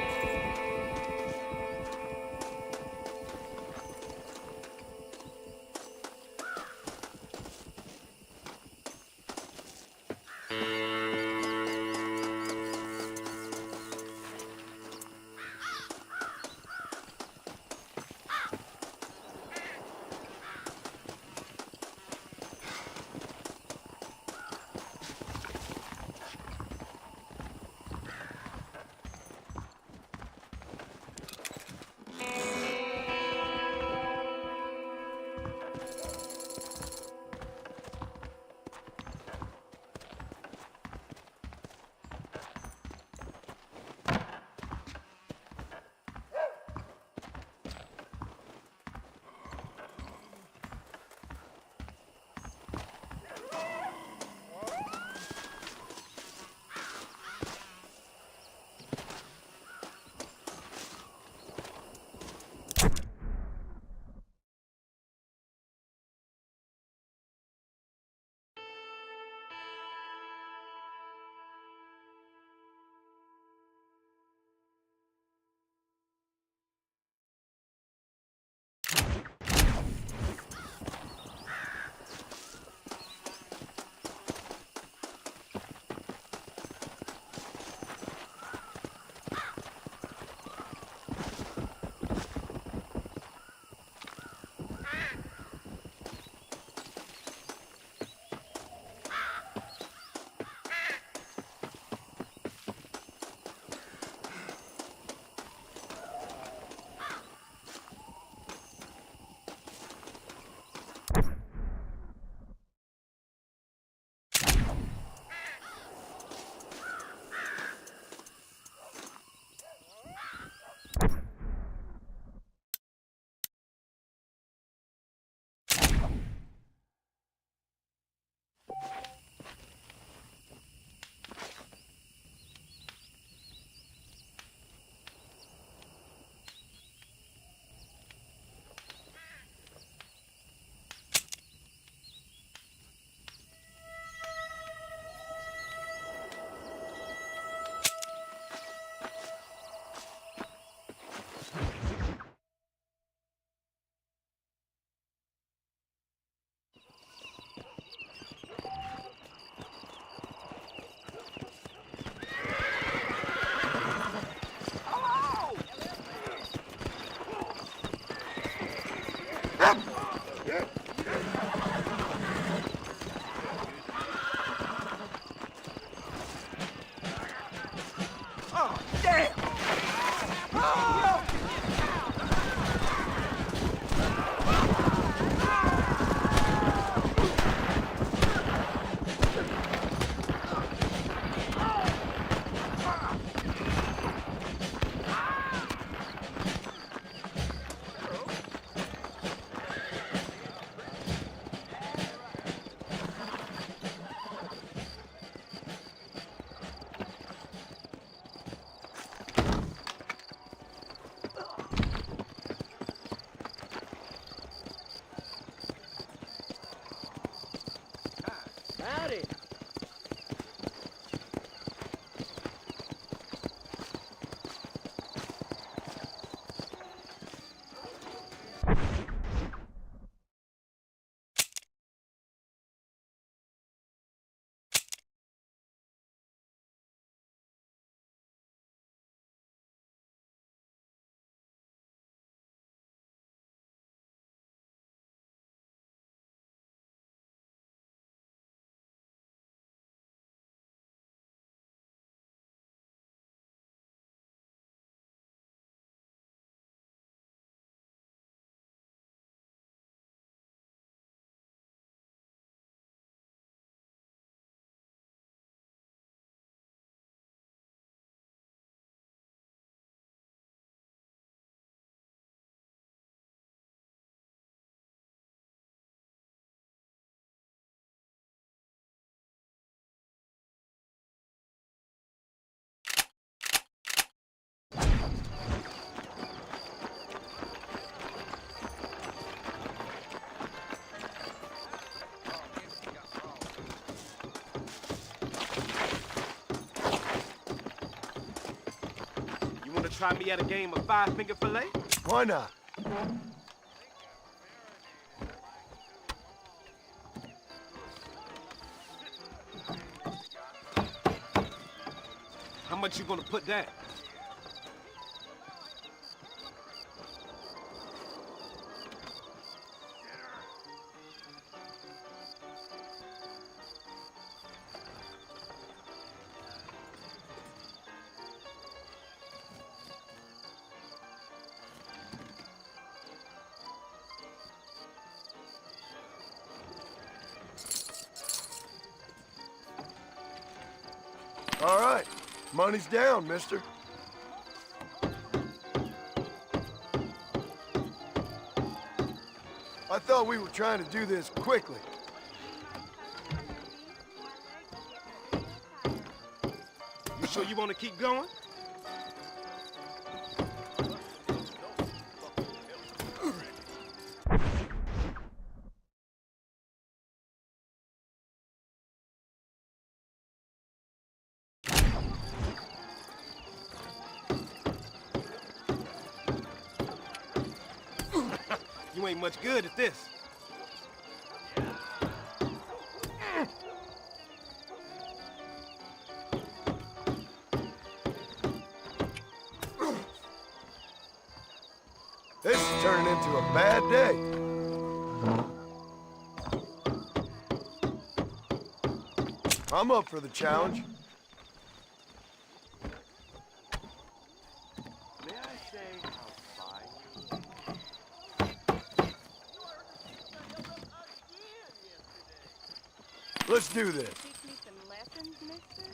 M: try me at a game of five-finger fillet?
H: Why not?
M: How much you gonna put down?
H: All right, money's down, mister. I thought we were trying to do this quickly.
M: You sure you wanna keep going? You ain't much good at this.
H: This is turning into a bad day. I'm up for the challenge.
M: May I say how fine?
H: Let's do this.
O: Teach me some lessons, mister?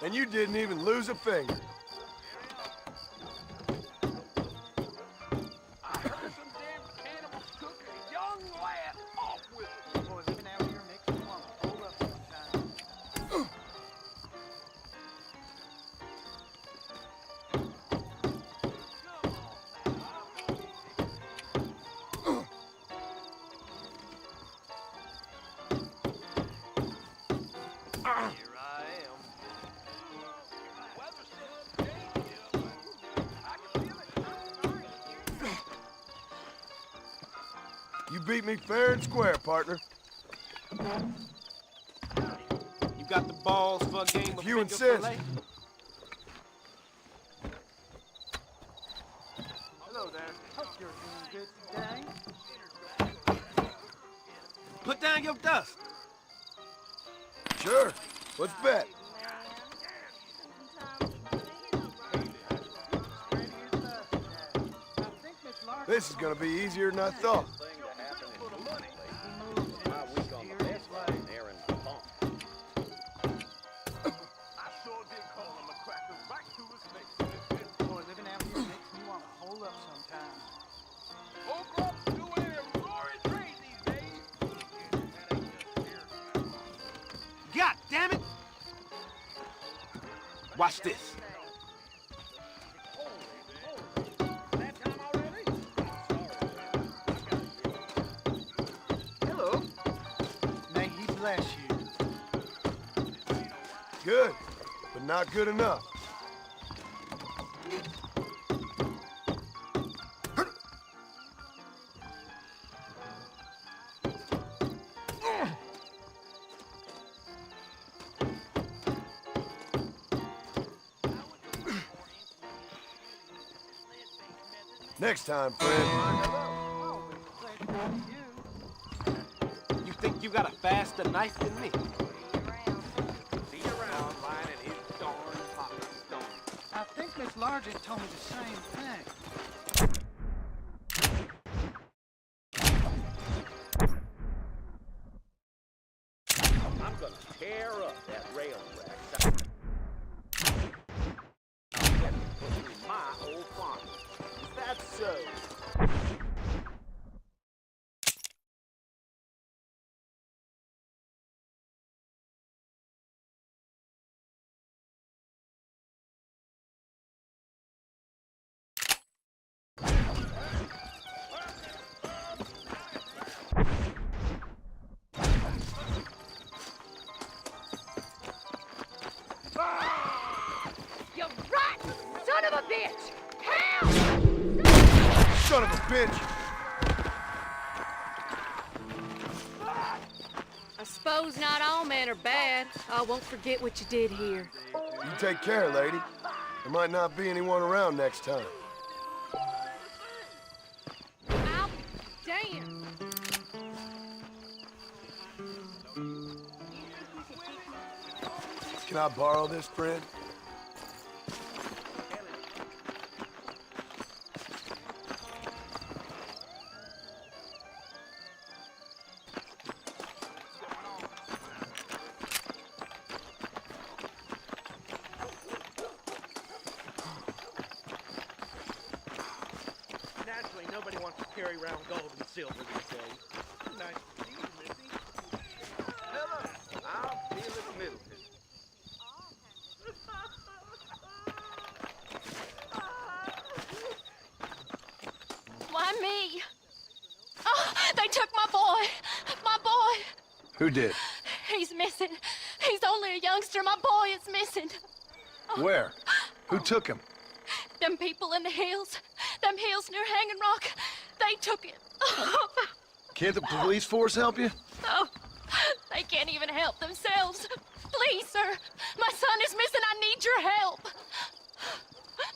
H: And you didn't even lose a finger.
E: I heard some damn cannibals cooking a young lad off with it. Boy, living out here makes me want to hold up sometimes. Here I am. Weather's still changing. I can feel it.
H: You beat me fair and square, partner.
M: You got the balls for a game of
H: You
M: finger
H: insist.
M: fillet?
E: Hello there. Hope you're doing good today.
M: Put down your dust.
H: Sure. Let's bet. This is gonna be easier than I thought.
E: I sure did call him a cracker right to his face. Boy, living out here makes me want to hold up sometimes. Folk up doing a roaring trade these days.
M: God damn it! Watch this.
E: Hello. May he bless you.
H: Good, but not good enough. Next time, friend.
M: You think you got a faster knife than me?
E: See you around lying in his darn pocket, don't you? I think Miss Largent told me the same thing.
Q: I'm gonna tear up that rail track. I'll get it put through my old farm. Is that so?
H: pinch.
O: I suppose not all men are bad. I won't forget what you did here.
H: You take care, lady. There might not be anyone around next time.
O: Ow! Damn!
H: Can I borrow this, friend?
E: Naturally, nobody wants to carry around gold and silver these days. Nice to see you, Missy.
I: Hello. I'll feel it Middleton.
C: Why me? Oh, they took my boy. My boy.
H: Who did?
C: He's missing. He's only a youngster. My boy is missing.
H: Where? Who took him?
C: Them people in the hills. Them hills near Hanging Rock. They took it.
H: Can't the police force help you?
C: Oh, they can't even help themselves. Please, sir. My son is missing. I need your help.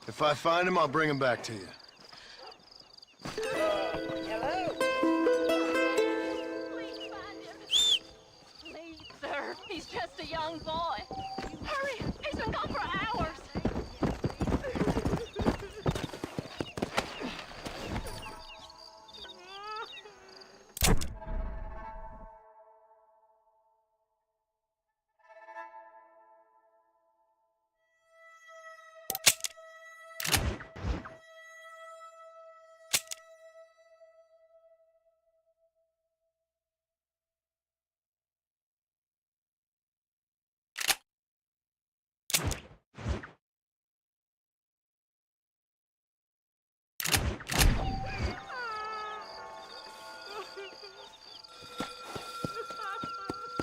H: If I find him, I'll bring him back to you.
C: Please, sir. He's just a young boy. Hurry. He's been gone for hours.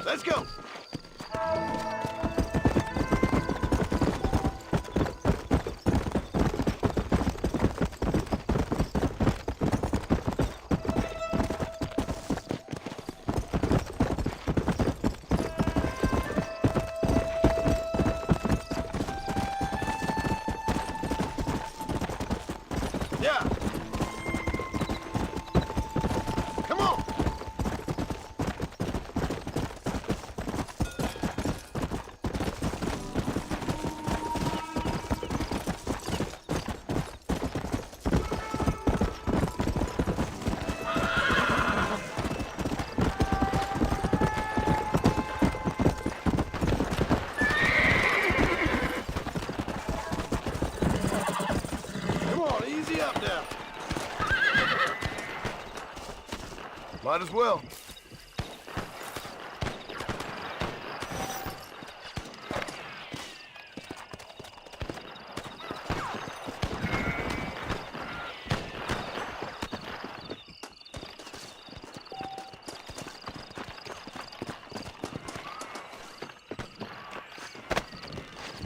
H: Let's go! Yeah! Come on! Come on, easy up now. Might as well.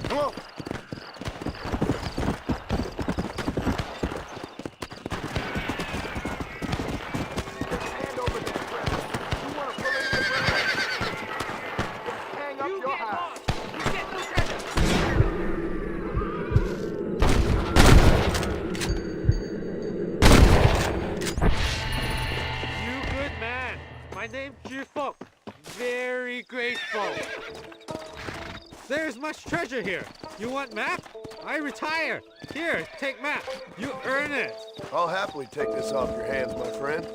H: Come on.
R: You good man. My name's GeForce. Very grateful. There's much treasure here. You want map? I retire. Here, take map. You earn it.
H: I'll happily take this off your hands, my friend.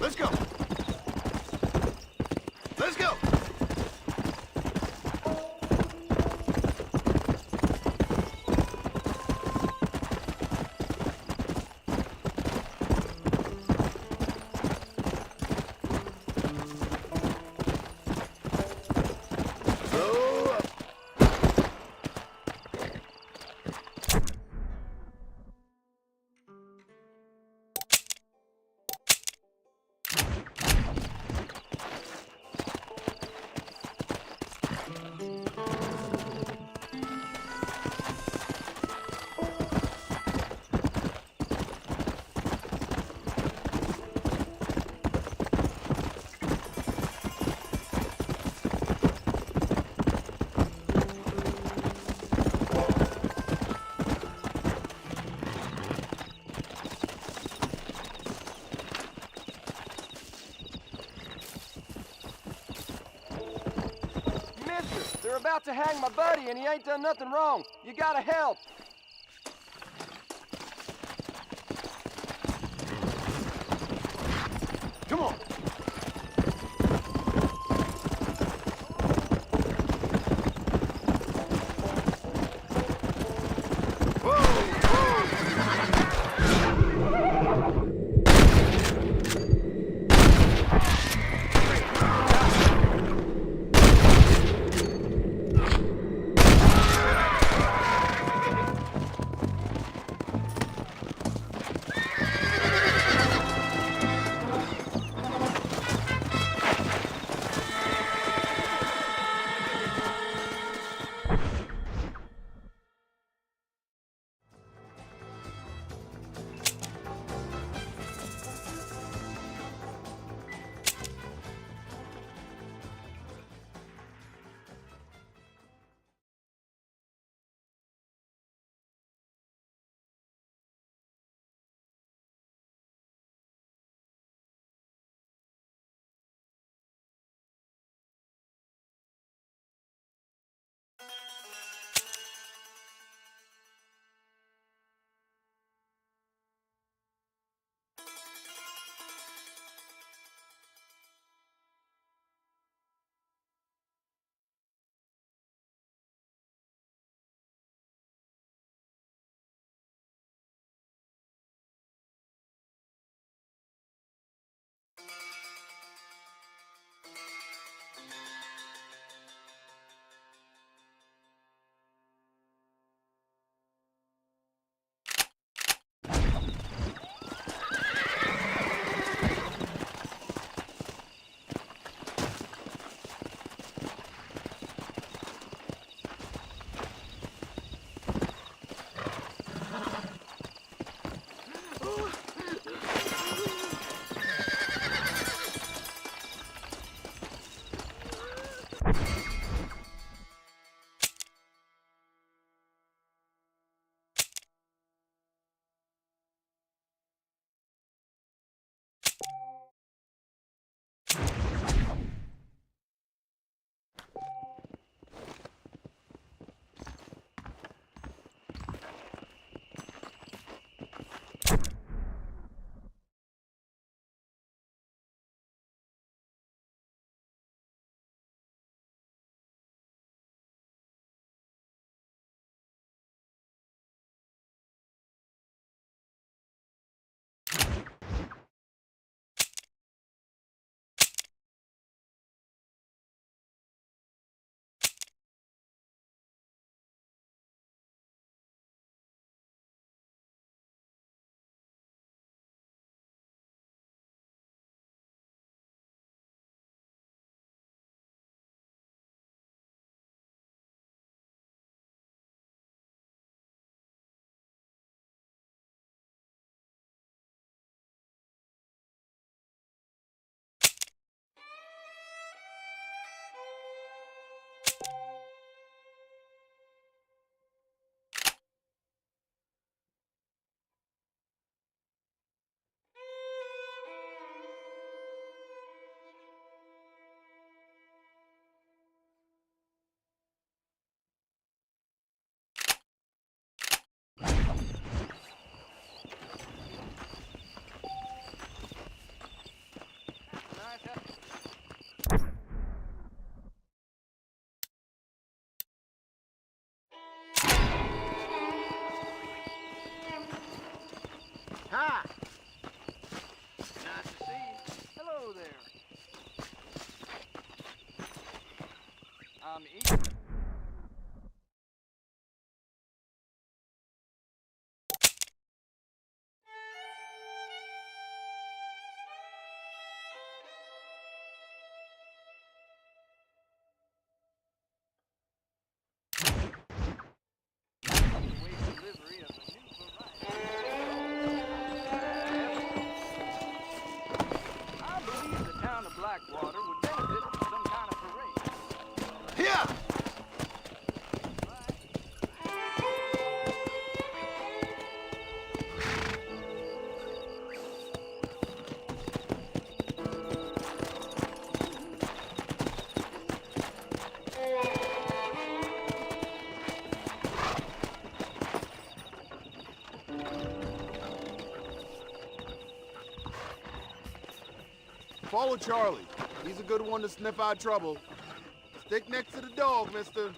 H: Let's go. Let's go.
N: They're about to hang my buddy, and he ain't done nothing wrong. You gotta help.
H: Come on.
F: on the east. I believe the town of Blackwater would benefit from some kind of parade.
H: Here!
M: Follow Charlie. He's a good one to sniff out trouble. Stick next to the dog, mister.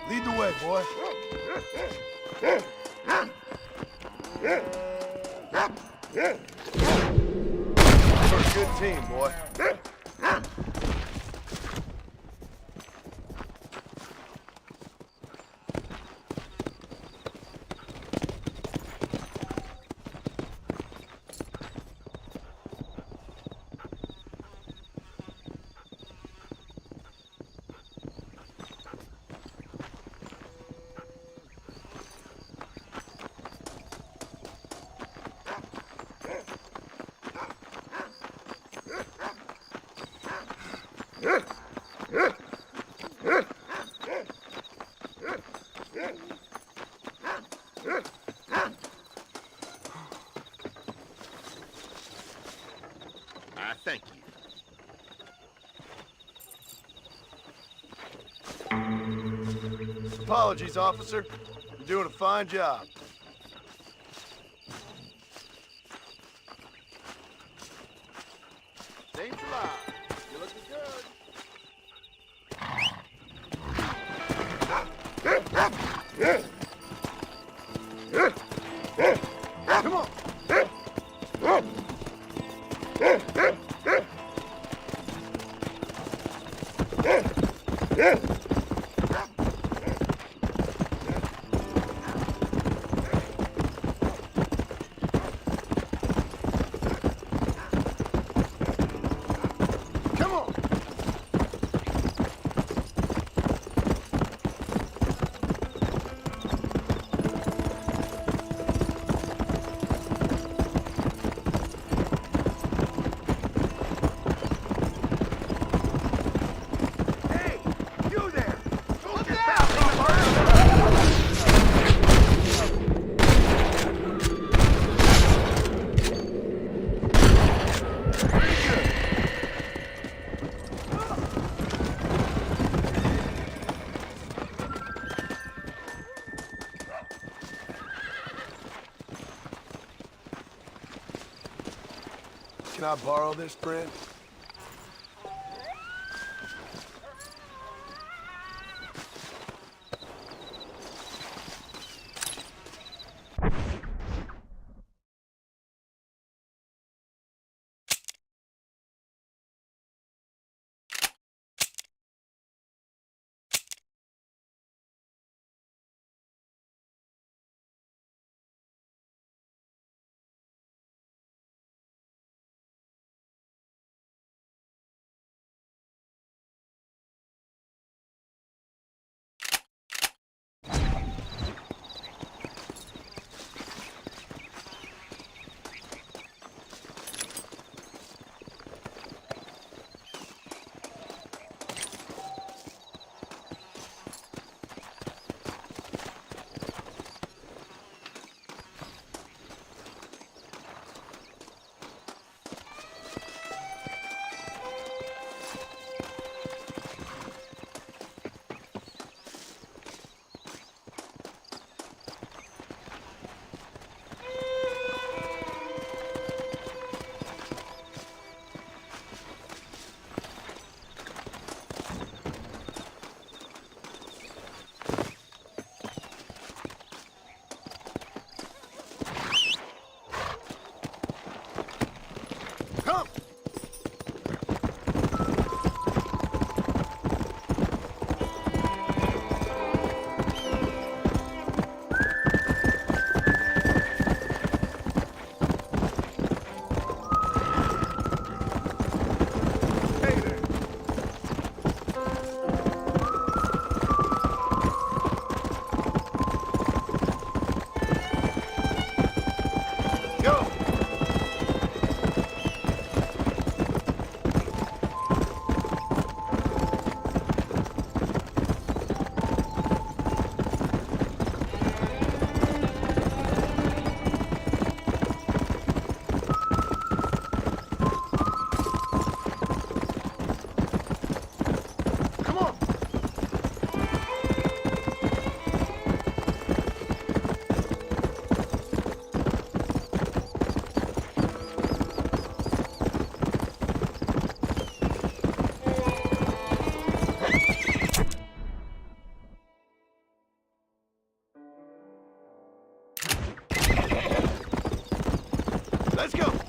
H: Lead the way, boy. You're a good team, boy.
M: Thank you.
H: Apologies, officer. You're doing a fine job.
M: Same fly. You're looking good.
H: Come on.
M: You
H: I borrow this, friend?
E: Let's go!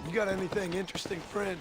H: You got anything interesting, friend?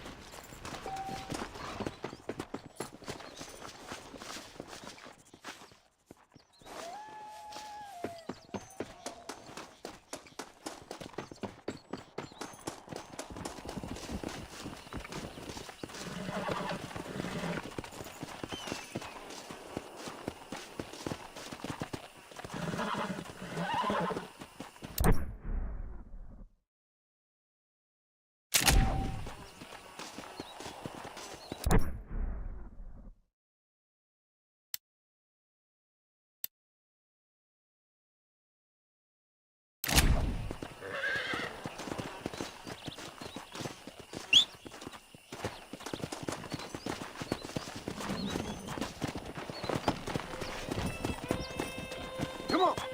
H: Come on!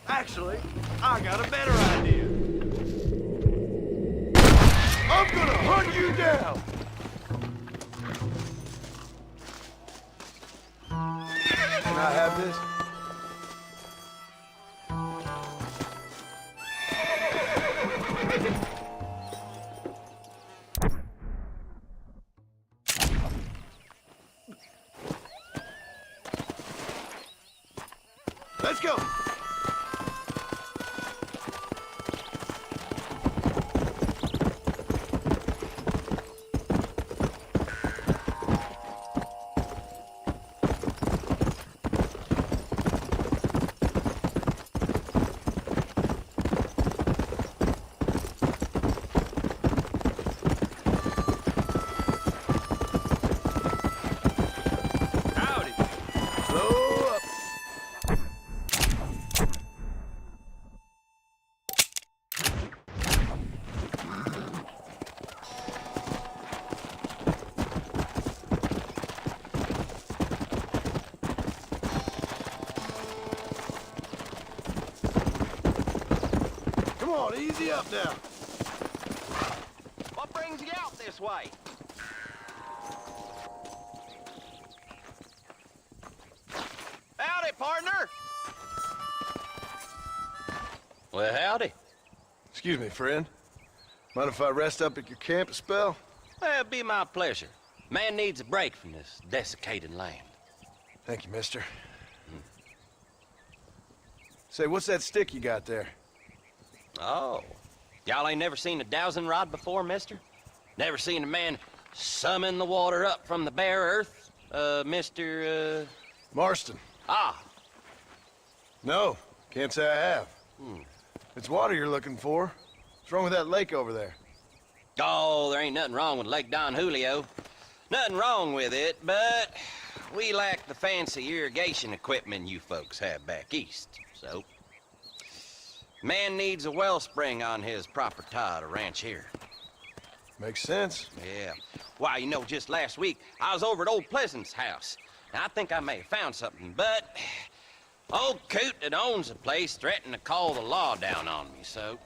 E: Actually, I got a better idea. I'm gonna hunt you down!
H: Can I have this?
E: Let's go!
H: on, easy up now.
F: What brings you out this way? Howdy, partner!
S: Well, howdy.
H: Excuse me, friend. Mind if I rest up at your camp a spell?
S: Well, it'd be my pleasure. Man needs a break from this desiccated land.
H: Thank you, mister. Say, what's that stick you got there?
S: Oh. Y'all ain't never seen a dowsing rod before, mister? Never seen a man summon the water up from the bare earth? Mr.
H: Marston.
S: Ah.
H: No, can't say I have. It's water you're looking for. What's wrong with that lake over there?
S: Oh, there ain't nothing wrong with Lake Don Julio. Nothing wrong with it, but we lack the fancy irrigation equipment you folks have back east, so... Man needs a wellspring on his property to ranch here.
H: Makes sense.
S: Yeah. Why, you know, just last week, I was over at Old Pleasant's house. Now, I think I may have found something, but... Old coot that owns the place threatened to call the law down on me, so...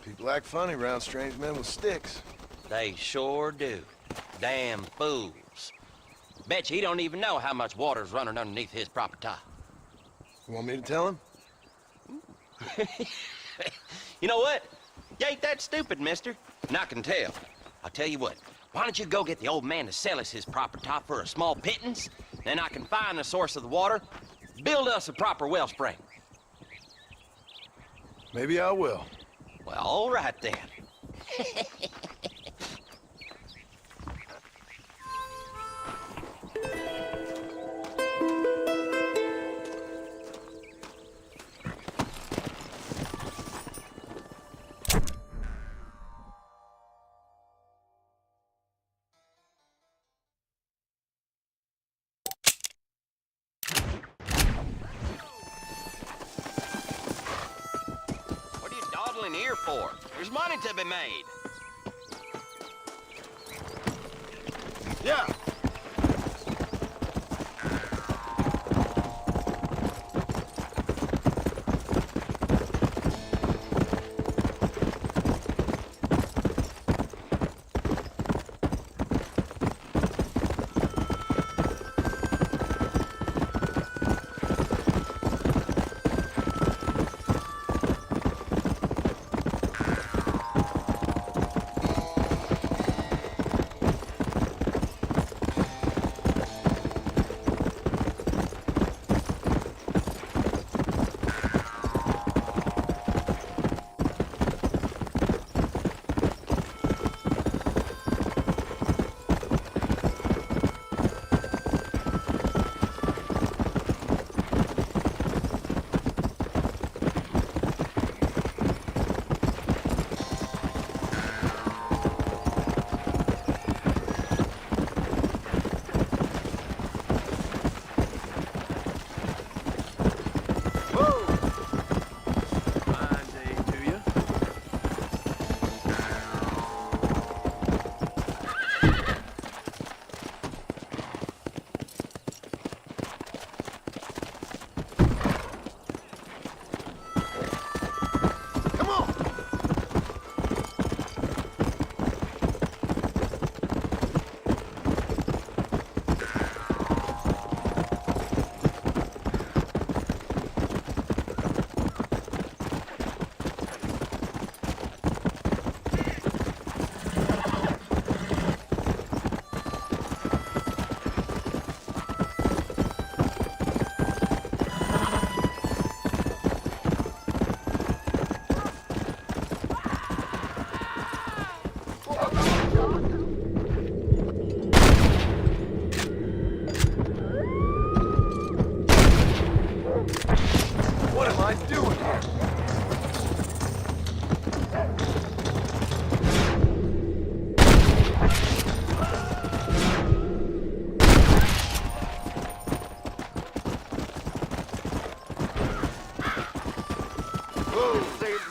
H: People act funny around strange men with sticks.
S: They sure do. Damn fools. Bet you he don't even know how much water's running underneath his property.
H: You want me to tell him?
S: You know what? You ain't that stupid, mister. And I can tell. I'll tell you what. Why don't you go get the old man to sell us his property for a small pittance? Then I can find the source of the water, build us a proper wellspring.
H: Maybe I will.
S: Well, all right then. What are you dawdling here for? There's money to be made.
H: Yeah.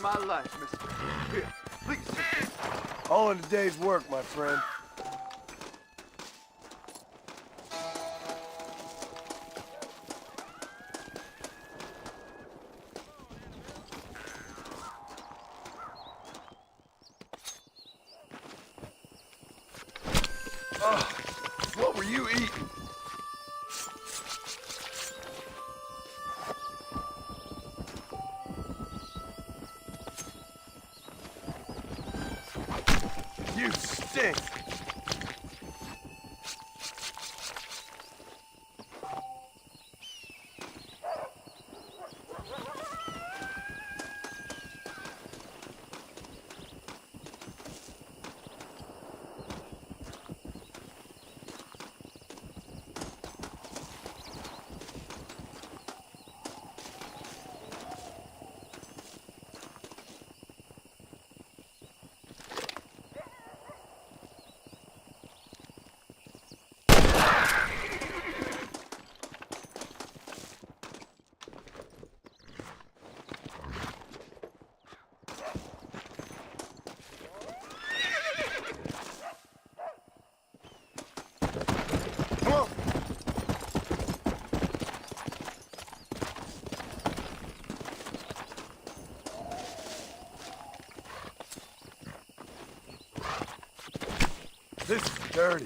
M: my life, mister. Here, please.
H: All in a day's work, my friend. What were you eating? You stink! This is dirty.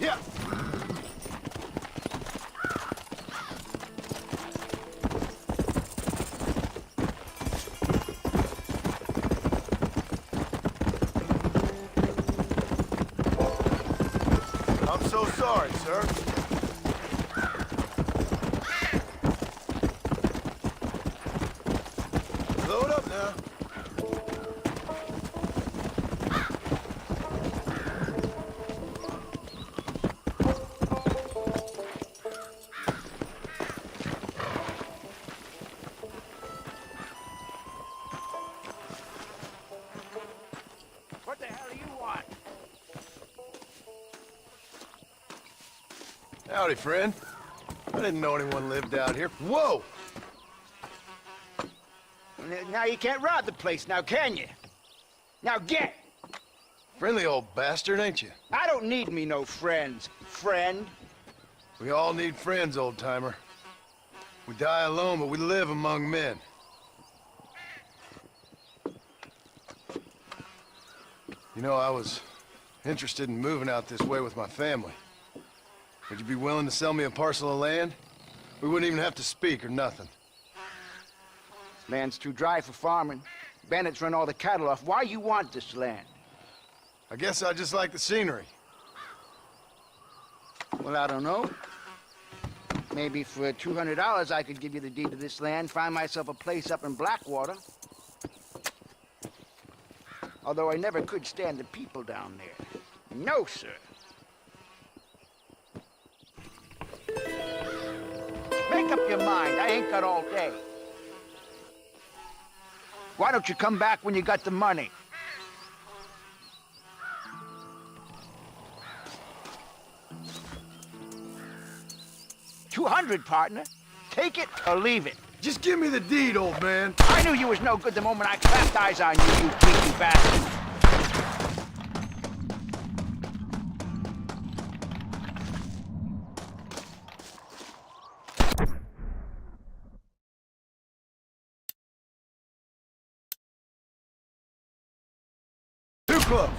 H: Yeah. I'm so sorry, sir. Load up now.
F: What the hell do you want?
H: Howdy, friend. I didn't know anyone lived out here. Whoa!
E: Now you can't rob the place now, can you? Now get!
H: Friendly old bastard, ain't you?
E: I don't need me no friends, friend.
H: We all need friends, old-timer. We die alone, but we live among men. You know, I was interested in moving out this way with my family. Would you be willing to sell me a parcel of land? We wouldn't even have to speak or nothing.
E: Land's too dry for farming. Bandits run all the cattle off. Why you want this land?
H: I guess I just like the scenery.
E: Well, I don't know. Maybe for $200 I could give you the deed to this land, find myself a place up in Blackwater. Although I never could stand the people down there. No, sir. Make up your mind. I ain't got all day. Why don't you come back when you got the money? $200, partner. Take it or leave it.
H: Just give me the deed, old man.
E: I knew you was no good the moment I clapped eyes on you, you cheeky bastard.
H: Too close.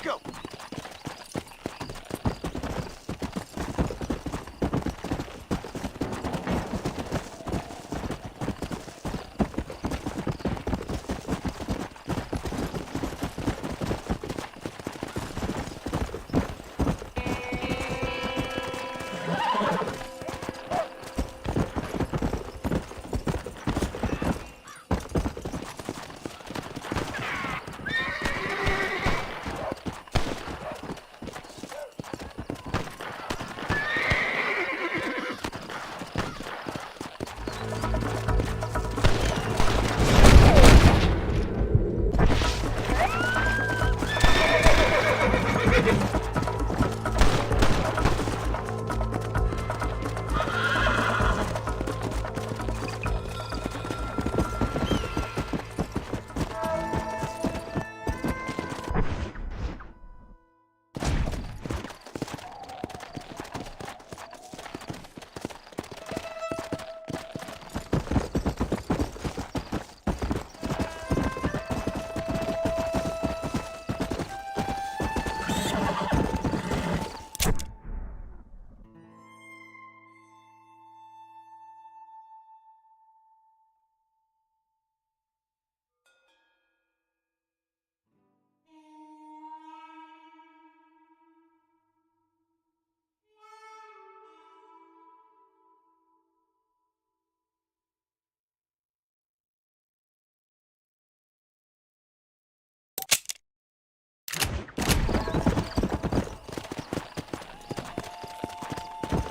H: Let's go.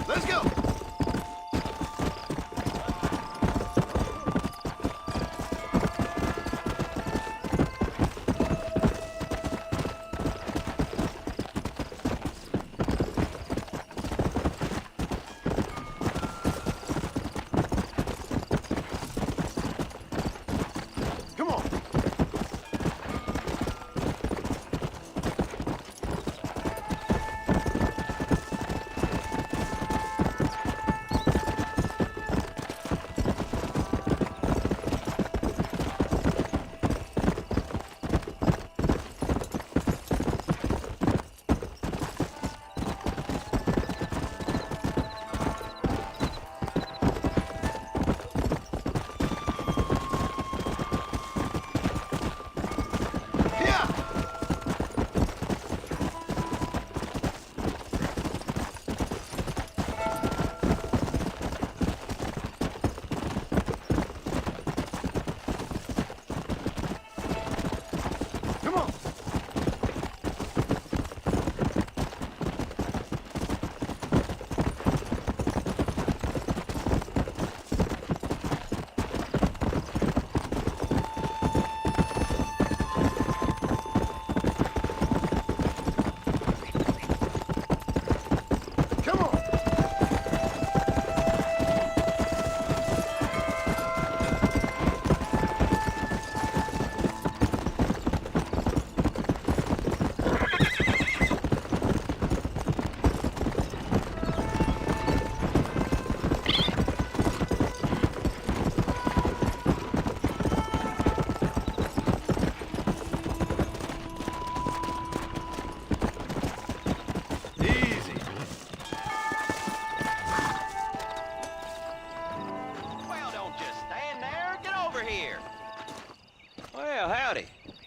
H: Let's go. Come on.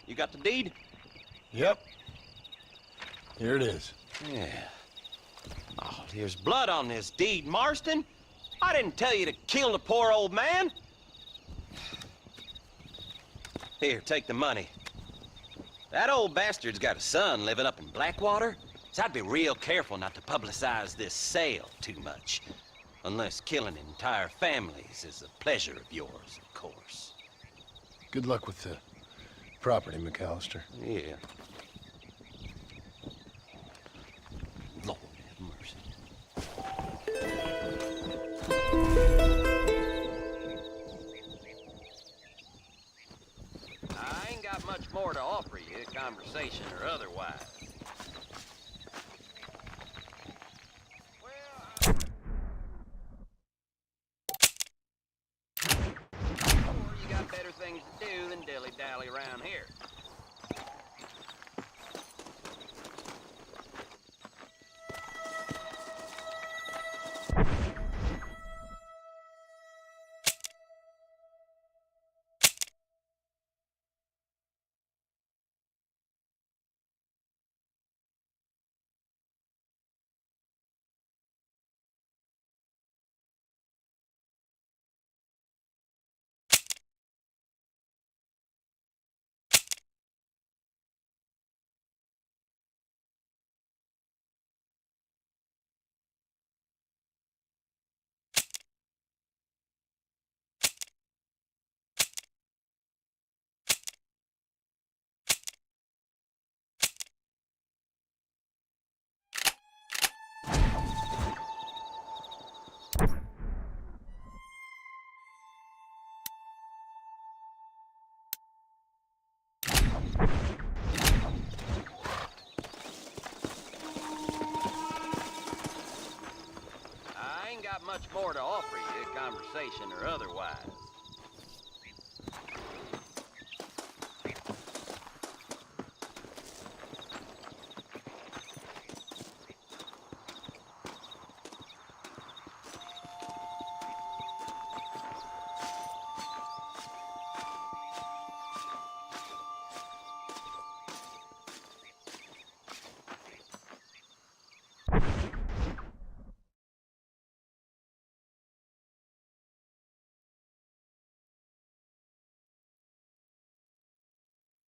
S: You got the deed?
H: Yep. Here it is.
S: Yeah. Oh, there's blood on this deed, Marston. I didn't tell you to kill the poor old man. Here, take the money. That old bastard's got a son living up in Blackwater, so I'd be real careful not to publicize this sale too much. Unless killing entire families is a pleasure of yours, of course.
H: Good luck with the property, McAllister.
S: Yeah. Lord have mercy. I ain't got much more to offer you, conversation or otherwise. Or you got better things to do than dilly-dally around here. much more to offer you, conversation or otherwise.